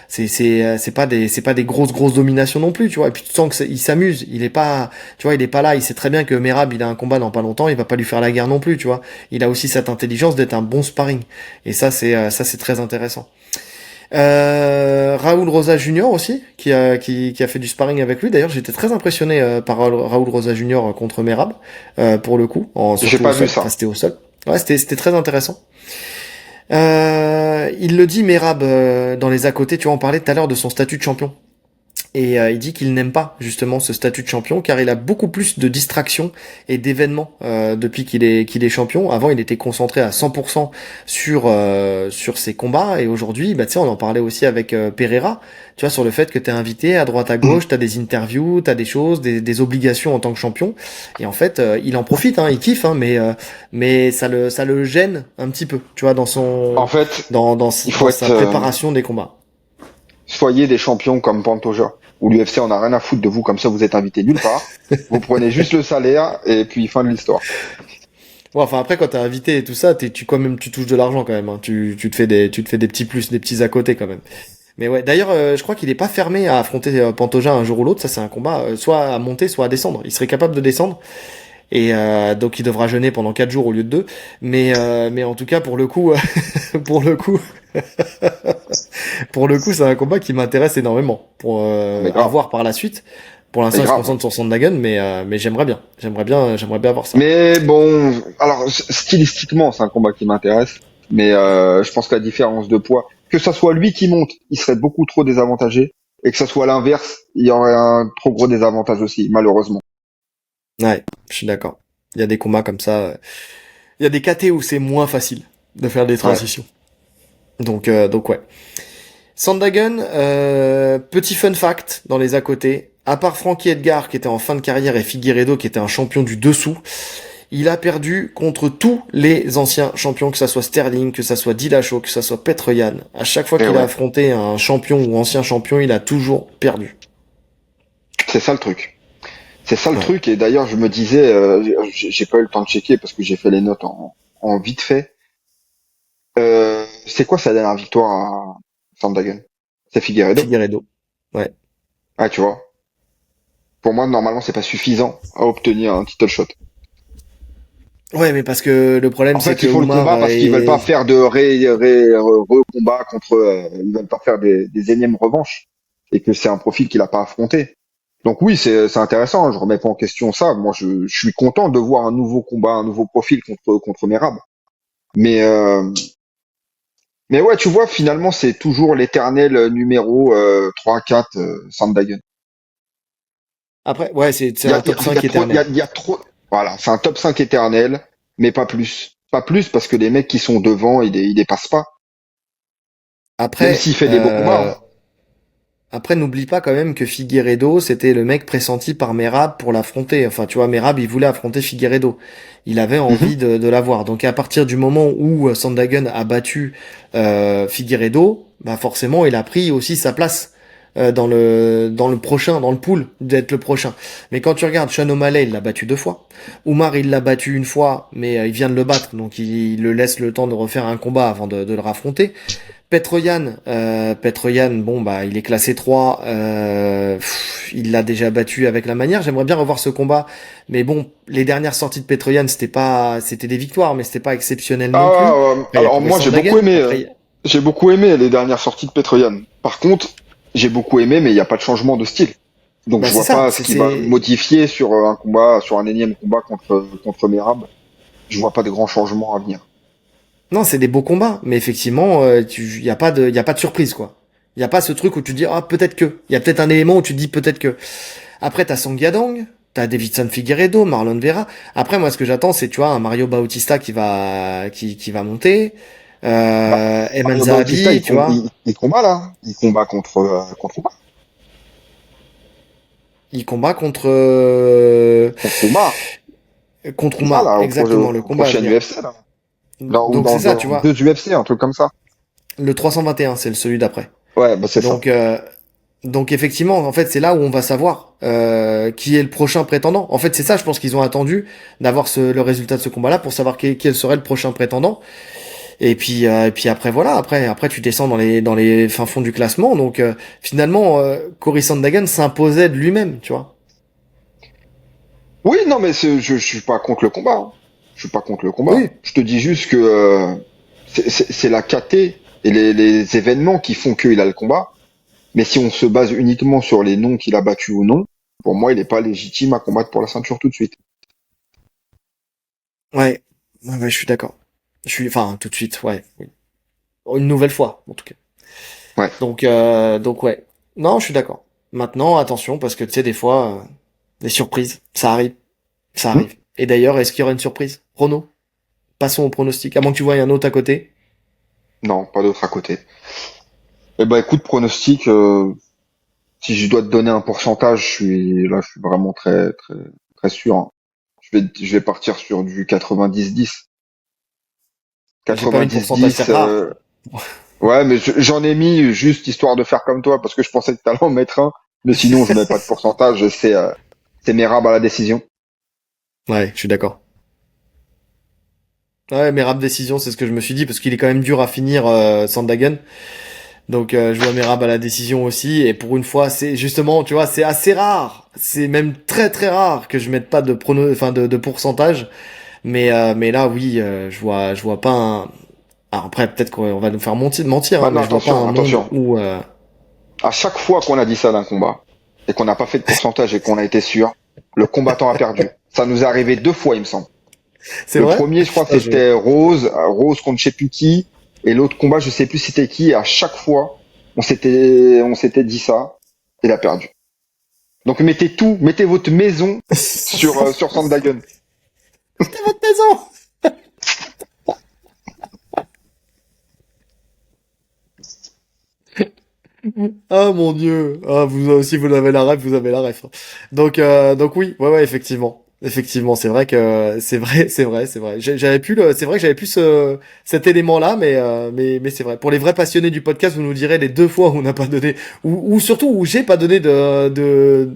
c'est pas des grosses dominations non plus, tu vois. Et puis tu sens que il s'amuse, il est pas, tu vois, il est pas là, il sait très bien que Merab il a un combat dans pas longtemps, il va pas lui faire la guerre non plus, tu vois. Il a aussi cette intelligence d'être un bon sparring, et ça c'est très intéressant. Raoul Rosa Junior aussi, qui a fait du sparring avec lui. D'ailleurs, j'étais très impressionné, par Raoul Rosa Junior contre Merab, pour le coup, J'ai surtout au pas vu sol. Enfin, ça. c'était au sol. Ouais, c'était très intéressant. Il le dit, Merab, dans les à côté, tu vois, on parlait tout à l'heure de son statut de champion. Et il dit qu'il n'aime pas justement ce statut de champion car il a beaucoup plus de distractions et d'événements, depuis qu'il est champion. Avant, il était concentré à 100% sur ses combats et aujourd'hui, bah tu sais, on en parlait aussi avec, Pereira, tu vois, sur le fait que t'es invité à droite à gauche, t'as des interviews, t'as des choses, des obligations en tant que champion. Et en fait, il en profite, hein, il kiffe, hein, mais ça le gêne un petit peu, tu vois, En fait, il faut dans être sa préparation des combats. soyez des champions comme Pantoja, où l'UFC en a rien à foutre de vous, comme ça vous êtes invité nulle part. Vous prenez juste le salaire et puis fin de l'histoire. Ouais, enfin après quand t'es invité et tout ça, tu quand même tu touches de l'argent quand même. Hein. Tu te fais des petits plus, des petits à côté quand même. Mais ouais, d'ailleurs, je crois qu'il est pas fermé à affronter, Pantoja un jour ou l'autre. Ça c'est un combat, soit à monter, soit à descendre. Il serait capable de descendre et donc il devra jeûner pendant 4 jours au lieu de 2. Mais en tout cas pour le coup, pour le coup, pour le coup, c'est un combat qui m'intéresse énormément pour, Mais à grave, voir par la suite. Pour mais l'instant, il se grave. concentre sur Sandhagen, mais j'aimerais bien voir ça. Mais bon, alors stylistiquement, c'est un combat qui m'intéresse, mais je pense que la différence de poids, que ça soit lui qui monte, il serait beaucoup trop désavantagé, et que ça soit l'inverse, il y aurait un trop gros désavantage aussi, malheureusement. Ouais, je suis d'accord. Il y a des combats comme ça. Il y a des KT où c'est moins facile de faire des Ouais. transitions. Donc ouais. Sandhagen, petit fun fact dans les à côté. À part Frankie Edgar qui était en fin de carrière et Figueiredo qui était un champion du dessous, il a perdu contre tous les anciens champions, que ça soit Sterling, que ça soit Dillashaw, que ça soit Petr Yan. À chaque fois Et qu'il a ouais, affronté un champion ou ancien champion, il a toujours perdu. c'est ça le truc. C'est ça le Ouais. truc, et d'ailleurs je me disais, j'ai pas eu le temps de checker parce que j'ai fait les notes en vite fait. C'est quoi sa dernière victoire à Sandhagen? C'est Figueiredo? Figueiredo. Ouais. Ah, tu vois. Pour moi, normalement, c'est pas suffisant à obtenir un title shot. Ouais, mais parce que le problème, En c'est fait, que ils font le Oumar combat parce qu'ils veulent pas faire de re-combat contre, ils veulent pas faire des énièmes revanches et que c'est un profil qu'il a pas affronté. Donc oui, c'est intéressant, hein, je remets pas en question ça. Moi, je suis content de voir un nouveau combat, un nouveau profil contre Merab. Mais mais ouais, tu vois, finalement, c'est toujours l'éternel numéro 3-4 Sandhagen. après, ouais, c'est Il y a, un il y top a, il y a 5 trop, éternel. il y a trop. Voilà, c'est un top 5 éternel, mais pas plus. Pas plus parce que les mecs qui sont devant, ils dépassent pas. Même Après, s'il fait des beaux combats, hein. après, n'oublie pas quand même que Figueiredo, c'était le mec pressenti par Merab pour l'affronter. Enfin, tu vois, Merab, il voulait affronter Figueiredo. Il avait Mhm. envie de l'avoir. Donc, à partir du moment où Sandhagen a battu Figueiredo, bah forcément, il a pris aussi sa place dans le prochain, dans le pool, d'être le prochain. Mais quand tu regardes Sean O'Malley, il l'a battu 2 fois. Oumar, il l'a battu 1 fois, mais il vient de le battre, donc il le laisse le temps de refaire un combat avant de le raffronter. Petroyan, bon bah il est classé 3, il l'a déjà battu avec la manière. J'aimerais bien revoir ce combat, mais bon, les dernières sorties de Petroyan, c'était des victoires, mais c'était pas exceptionnel non plus. Après, il y a Alors moi, Cory Sandhagen. Après, j'ai beaucoup aimé les dernières sorties de Petroyan. Par contre, j'ai beaucoup aimé, mais il n'y a pas de changement de style. Donc bah je c'est vois ça, pas ce qui va modifier sur un combat, sur un énième combat contre Merab. Je vois pas de grands changements à venir. non, c'est des beaux combats, mais effectivement, il y a pas de surprise quoi. Il y a pas ce truc où tu dis ah peut-être que. Il y a peut-être un élément où tu te dis peut-être que. Après, t'as Song Yadong, t'as Davidson Figueiredo, Marlon Vera. Après, moi, ce que j'attends, c'est, tu vois, un Mario Bautista qui va monter. Bah, Eman Mario Bautista, Zahabi, tu vois. il combat là. Il combat contre Omar. Il combat Contre Omar. contre Combat Oumar. là, Exactement, le au combat à prochain venir. UFC là. Ou Donc, c'est ça, tu dans deux vois. UFC, un truc comme ça. Le 321, c'est celui d'après. Ouais, bah c'est ça. Donc, donc effectivement, en fait, c'est là où on va savoir qui est le prochain prétendant. En fait, c'est ça, je pense qu'ils ont attendu d'avoir le résultat de ce combat-là pour savoir quel serait le prochain prétendant. Et puis après voilà, après tu descends dans les fins fonds du classement. Donc finalement, Cory Sandhagen s'imposait de lui-même, tu vois. Oui, non, mais je suis pas contre le combat, hein. Je suis pas contre le combat. Oui, Je te dis juste que c'est la KT et les événements qui font qu'il a le combat. Mais si on se base uniquement sur les noms qu'il a battus ou non, pour moi, il n'est pas légitime à combattre pour la ceinture tout de suite. ouais, ouais, je suis d'accord. Enfin, tout de suite, ouais, oui. Une nouvelle fois, en tout cas. Ouais. Donc ouais. Non, je suis d'accord. Maintenant, attention, parce que tu sais, des fois, des surprises, ça arrive, ça Hmm. arrive. Et d'ailleurs, est-ce qu'il y aura une surprise? Prono? Passons au pronostic. À moins que tu vois un autre à côté. Non, pas d'autre à côté. Eh ben, écoute, pronostic, si je dois te donner un pourcentage, je suis vraiment très sûr, hein. Je vais partir sur du 90-10. J'ai pas mis de pourcentage, c'est 90-10, rare. ouais, mais j'en ai mis juste histoire de faire comme toi, parce que je pensais que t'allais en mettre un. Mais sinon, je mets pas de pourcentage, c'est Merab à la décision. Ouais, je suis d'accord. Ouais, mes rap décision, c'est ce que je me suis dit, parce qu'il est quand même dur à finir, Sandhagen. Donc, je vois mes rap à la décision aussi. Et pour une fois, c'est justement, tu vois, c'est assez rare. C'est même très très rare que je mette pas de enfin de pourcentage. Mais là, oui, je vois pas un. Alors après, peut-être qu'on va nous faire mentir, hein, Maintenant, mais je vois pas un monde attention. où. À chaque fois qu'on a dit ça d'un combat, et qu'on n'a pas fait de pourcentage et qu'on a été sûr, le combattant a perdu. Ça nous est arrivé 2 fois, il me semble. C'est Le vrai? premier, je crois, Putain, c'était Rose contre je sais plus qui, et l'autre combat, je sais plus c'était qui, et à chaque fois, on s'était dit ça, et il a perdu. Donc mettez votre maison sur Sandhagen. C'était votre maison. Ah mon Dieu. Ah vous aussi vous avez la ref, vous avez la ref. Donc oui, ouais ouais effectivement. Effectivement, c'est vrai que c'est vrai. J'avais plus c'est vrai que j'avais plus cet élément-là, mais c'est vrai. Pour les vrais passionnés du podcast, vous nous direz les 2 fois où on n'a pas donné, ou surtout où j'ai pas donné de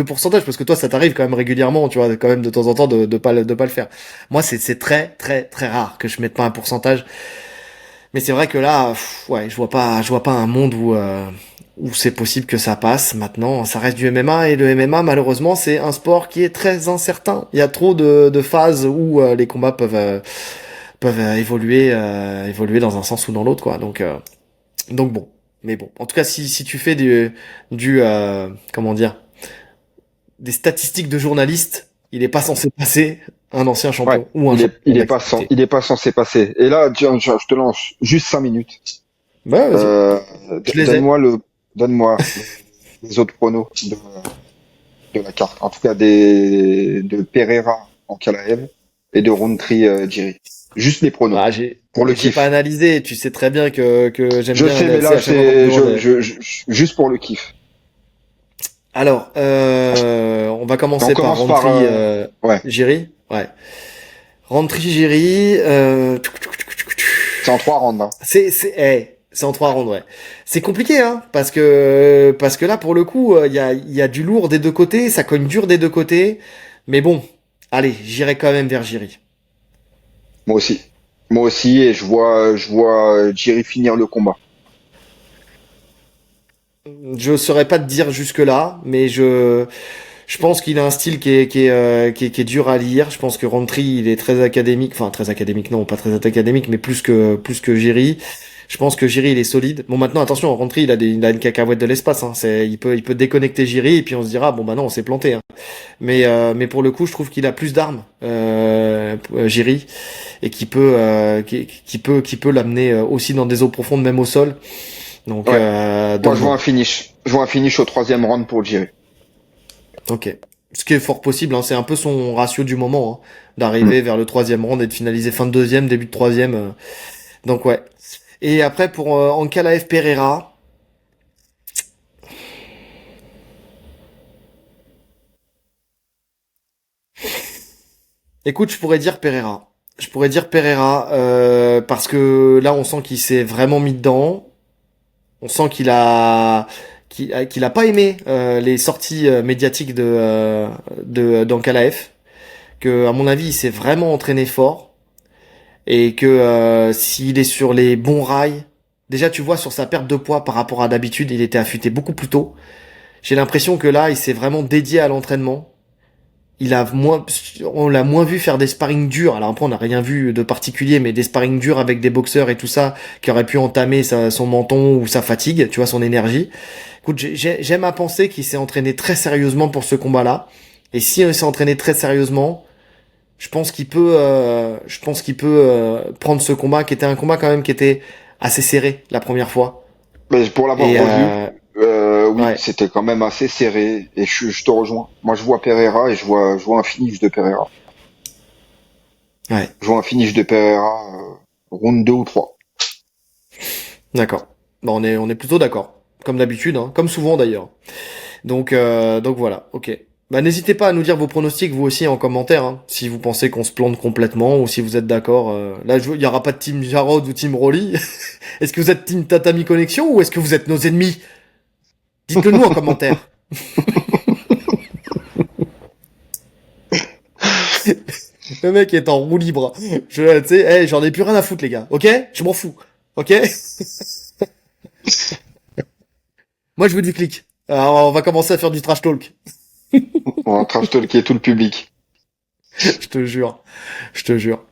pourcentage, parce que toi ça t'arrive quand même régulièrement, tu vois, quand même de temps en temps de pas le faire. Moi c'est très très très rare que je mette pas un pourcentage. Mais c'est vrai que là, ouais, je vois pas un monde où c'est possible que ça passe. Maintenant, ça reste du MMA et le MMA, malheureusement, c'est un sport qui est très incertain. Il y a trop de phases où les combats peuvent évoluer dans un sens ou dans l'autre, quoi. Donc bon. Mais bon, en tout cas, si tu fais comment dire, des statistiques de journaliste, il est pas censé passer un ancien Ouais, champion ou un champion d'activité. il est pas censé passer. Et là, tiens, je te lance juste 5 minutes. Ouais, vas-y. Euh, Je les ai. donne-moi les autres pronos de la carte. En tout cas, de Pereira en Kalaev et de Rountree Jiri. Juste les pronos. Ah, Pour le j'ai pas kiff. analysé. Tu sais très bien que j'aime Je bien sais, mais analyser là, à chaque fois qu'on me demande. juste pour le kiff. Alors, on va On commencer par commence par, Rountree ouais, Jiri. Ouais. Rountree Jiri. c'est en 3 rounds, hein. C'est en 3 rounds, ouais. C'est compliqué, hein, parce que là, pour le coup, il y a du lourd des deux côtés, ça cogne dur des deux côtés. Mais bon, allez, j'irai quand même vers Jiri. Moi aussi. Moi aussi, et je vois Jiri finir le combat. Je saurais pas te dire jusque là, mais je pense qu'il a un style qui est dur à lire. Je pense que Rountree, il est très académique. Enfin, très académique, non, pas très académique, mais plus que Jiri. Je pense que Jiri, il est solide. Bon, maintenant, attention, Rountree, il a une cacahuète de l'espace, hein. Il peut déconnecter Jiri, et puis on se dira, bon, bah non, on s'est planté, hein. Mais pour le coup, je trouve qu'il a plus d'armes, Jiri, et qui peut l'amener aussi dans des eaux profondes, même au sol. Ouais. Moi, Donc bon. Je vois un finish au 3e round pour Jiri. Ok. Ce qui est fort possible, hein, c'est un peu son ratio du moment, hein, Hmm. d'arriver vers le troisième round et de finaliser fin de deuxième, début de troisième. Donc ouais. Et après pour Ankalaev Pereira, écoute, je pourrais dire Pereira. Je pourrais dire Pereira parce que là on sent qu'il s'est vraiment mis dedans. On sent qu'il a pas aimé les sorties médiatiques de d'Ankalaev. Que à mon avis il s'est vraiment entraîné fort. Et que s'il est sur les bons rails, déjà tu vois sur sa perte de poids par rapport à d'habitude, il était affûté beaucoup plus tôt. J'ai l'impression que là, il s'est vraiment dédié à l'entraînement. On l'a moins vu faire des sparring durs. Alors après, on n'a rien vu de particulier, mais des sparring durs avec des boxeurs et tout ça, qui auraient pu entamer son menton ou sa fatigue, tu vois, son énergie. Écoute, j'aime à penser qu'il s'est entraîné très sérieusement pour ce combat-là. Et si il s'est entraîné très sérieusement, je pense qu'il peut prendre ce combat qui était un combat quand même qui était assez serré la première fois. Mais pour l'avoir Et revu, oui, ouais, c'était quand même assez serré. Et je te rejoins. Moi, je vois Pereira et je vois un finish de Pereira. ouais, Je vois un finish de Pereira, round 2 ou 3. d'accord. Bon, on est plutôt d'accord, comme d'habitude, hein, comme souvent d'ailleurs. Donc voilà, ok. Bah n'hésitez pas à nous dire vos pronostics vous aussi en commentaire, hein, si vous pensez qu'on se plante complètement ou si vous êtes d'accord. Là, il y aura pas de team Jarod ou team Rolly. Est-ce que vous êtes team Tatami Connexion ou est-ce que vous êtes nos ennemis? Dites-le nous en commentaire. Le mec est en roue libre. Tu sais, hey, j'en ai plus rien à foutre, les gars. Ok? Je m'en fous. Ok? Moi, je veux du clic. Alors, on va commencer à faire du trash talk. On va trash talker tout le public. Je te jure. Je te jure.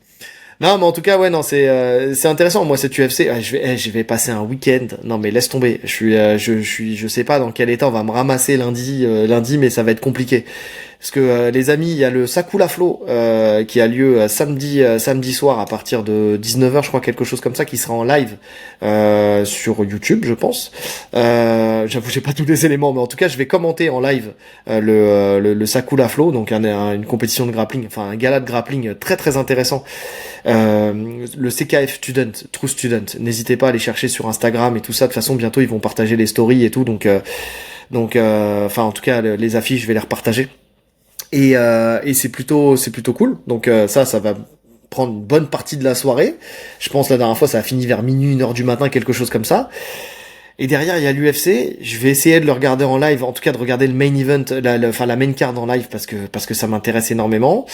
Non, mais en tout cas, ouais, non, c'est intéressant. Moi, cette UFC, je vais passer un week-end. Non, mais laisse tomber. Je sais pas dans quel état on va me ramasser lundi, mais ça va être compliqué. Parce que les amis, il y a le Sakula Flow qui a lieu samedi soir à partir de 19h, je crois, quelque chose comme ça, qui sera en live sur YouTube, je pense. J'avoue, j'ai pas tous les éléments, mais en tout cas, je vais commenter en live le Sakula Flow, donc une compétition de grappling, enfin un gala de grappling très très intéressant. Le CKF Student, True Student. N'hésitez pas à aller chercher sur Instagram et tout ça. De toute façon, bientôt ils vont partager les stories et tout, enfin en tout cas les affiches, je vais les repartager. Et c'est plutôt cool. Donc ça va prendre une bonne partie de la soirée. Je pense la dernière fois ça a fini vers minuit, 1h du matin, quelque chose comme ça. Et derrière il y a l'UFC. Je vais essayer de le regarder en live, en tout cas de regarder le main event, enfin la main card en live parce que ça m'intéresse énormément.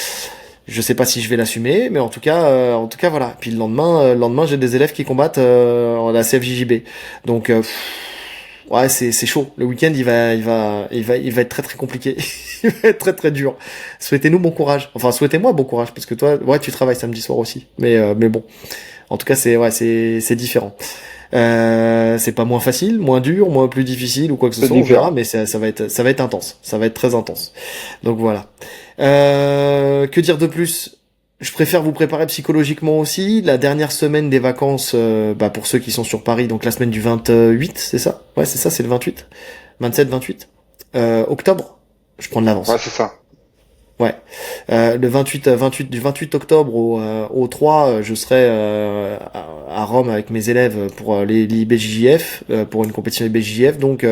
Je sais pas si je vais l'assumer, mais en tout cas voilà. Puis le lendemain j'ai des élèves qui combattent en la CFJJB. Donc ouais, c'est chaud. Le week-end il va être très très compliqué. Il va être très très dur. Souhaitez-nous bon courage. Enfin souhaitez-moi bon courage parce que toi ouais tu travailles samedi soir aussi. Mais bon. En tout cas c'est différent. C'est pas moins facile, moins dur, moins plus difficile ou quoi que ce C'est soit, on différent. verra, mais ça va être intense, ça va être très intense. Donc voilà. Que dire de plus? Je préfère vous préparer psychologiquement aussi. La dernière semaine des vacances, pour ceux qui sont sur Paris, donc la semaine du 28, c'est ça? Ouais, c'est ça, c'est le 28, 27, 28, octobre. Je prends de Ouais, l'avance. c'est ça. Ouais. Le 28, du 28 octobre au 3, je serai à Rome avec mes élèves pour l'IBJJF, pour une compétition IBJJF. Donc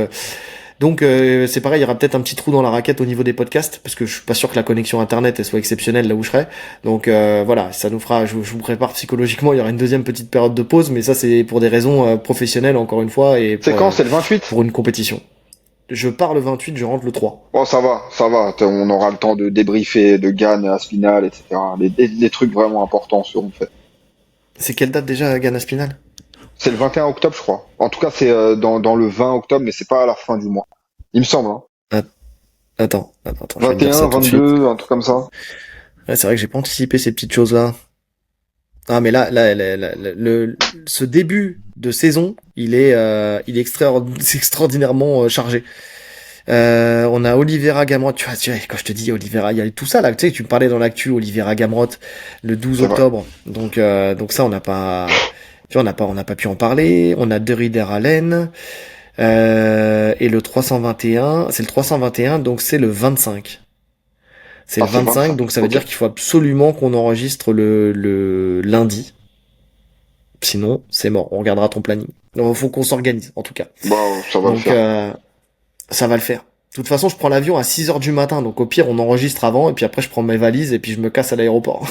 c'est pareil, il y aura peut-être un petit trou dans la raquette au niveau des podcasts, parce que je suis pas sûr que la connexion internet elle soit exceptionnelle là où je serai. Donc voilà, ça nous fera, je vous prépare psychologiquement, il y aura une deuxième petite période de pause, mais ça c'est pour des raisons professionnelles encore une fois et C'est quand? C'est le 28? pour une compétition. Je pars le 28, je rentre le 3. Bon, ça va, ça va. On aura le temps de débriefer de Gann à Spinal, etc. Les trucs vraiment importants seront faits. C'est quelle date déjà, Ghana Spinal? C'est le 21 octobre, je crois. En tout cas, c'est dans le 20 octobre, mais c'est pas à la fin du mois. Il me semble, hein. Attends, je vais te dire 21, ça tout de suite. 22, un truc comme ça. Ouais, c'est vrai que j'ai pas anticipé ces petites choses-là. Ah, mais ce début de saison, il est c'est extraordinairement chargé. On a Oliveira Gamrot, tu vois, quand je te dis Oliveira, il y a tout ça là, tu sais, tu me parlais dans l'actu, Oliveira Gamrot, le 12 C'est vrai. octobre. Donc ça, tu vois, on n'a pas pu en parler. On a Derrider Allen, et le 321, c'est le 321, donc c'est le 25. C'est Ah, le c'est le 25, 25. donc ça veut Ok. dire qu'il faut absolument qu'on enregistre le lundi. Sinon, c'est mort. On regardera ton planning. Donc, faut qu'on s'organise, en tout cas. Bah, ça va le Donc, faire. ça va le faire. De toute façon, je prends l'avion à 6 heures du matin. Donc, au pire, on enregistre avant. Et puis après, je prends mes valises et puis je me casse à l'aéroport.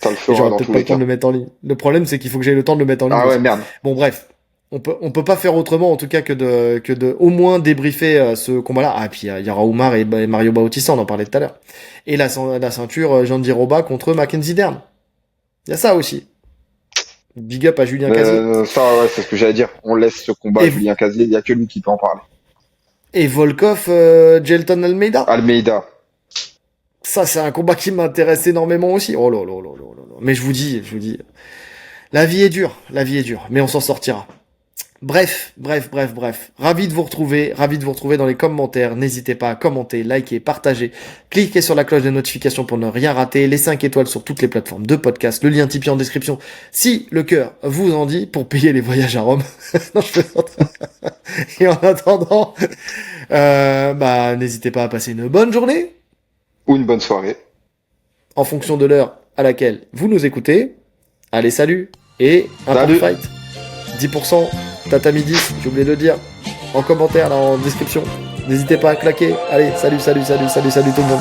Ça le Et fera j'aurai dans peut-être tous pas les le temps cas. de le mettre en ligne. Le problème, c'est qu'il faut que j'aie le temps de le mettre en ligne Ah ouais, aussi. merde. Bon, bref. On peut pas faire autrement, en tout cas, que de au moins débriefer ce combat-là. Ah, et puis, il y aura Oumar et Mario Bautista, on en parlait tout à l'heure. Et la ceinture Jean Roba contre Mackenzie Dern. Il y a ça aussi. Big up à Julien Casier. Ça, ouais, c'est ce que j'allais dire. On laisse ce combat à Et, Julien Casier. Il y a que lui qui peut en parler. et Volkov, Jelton Almeida. Almeida. Ça, c'est un combat qui m'intéresse énormément aussi. Oh là là là là là là. Mais je vous dis, la vie est dure, mais on s'en sortira. Bref. Ravi de vous retrouver dans les commentaires. N'hésitez pas à commenter, liker, partager. Cliquez sur la cloche de notification pour ne rien rater. Les 5 étoiles sur toutes les plateformes de podcast. Le lien Tipeee en description si le cœur vous en dit pour payer les voyages à Rome. Non, je plaisante. Et en attendant, n'hésitez pas à passer une bonne journée Ou une bonne soirée. en fonction de l'heure à laquelle vous nous écoutez. Allez, salut et un Salut. fight. 10% Tatami 10, j'ai oublié de le dire. En commentaire, là, en description. N'hésitez pas à claquer. Allez, salut tout le monde.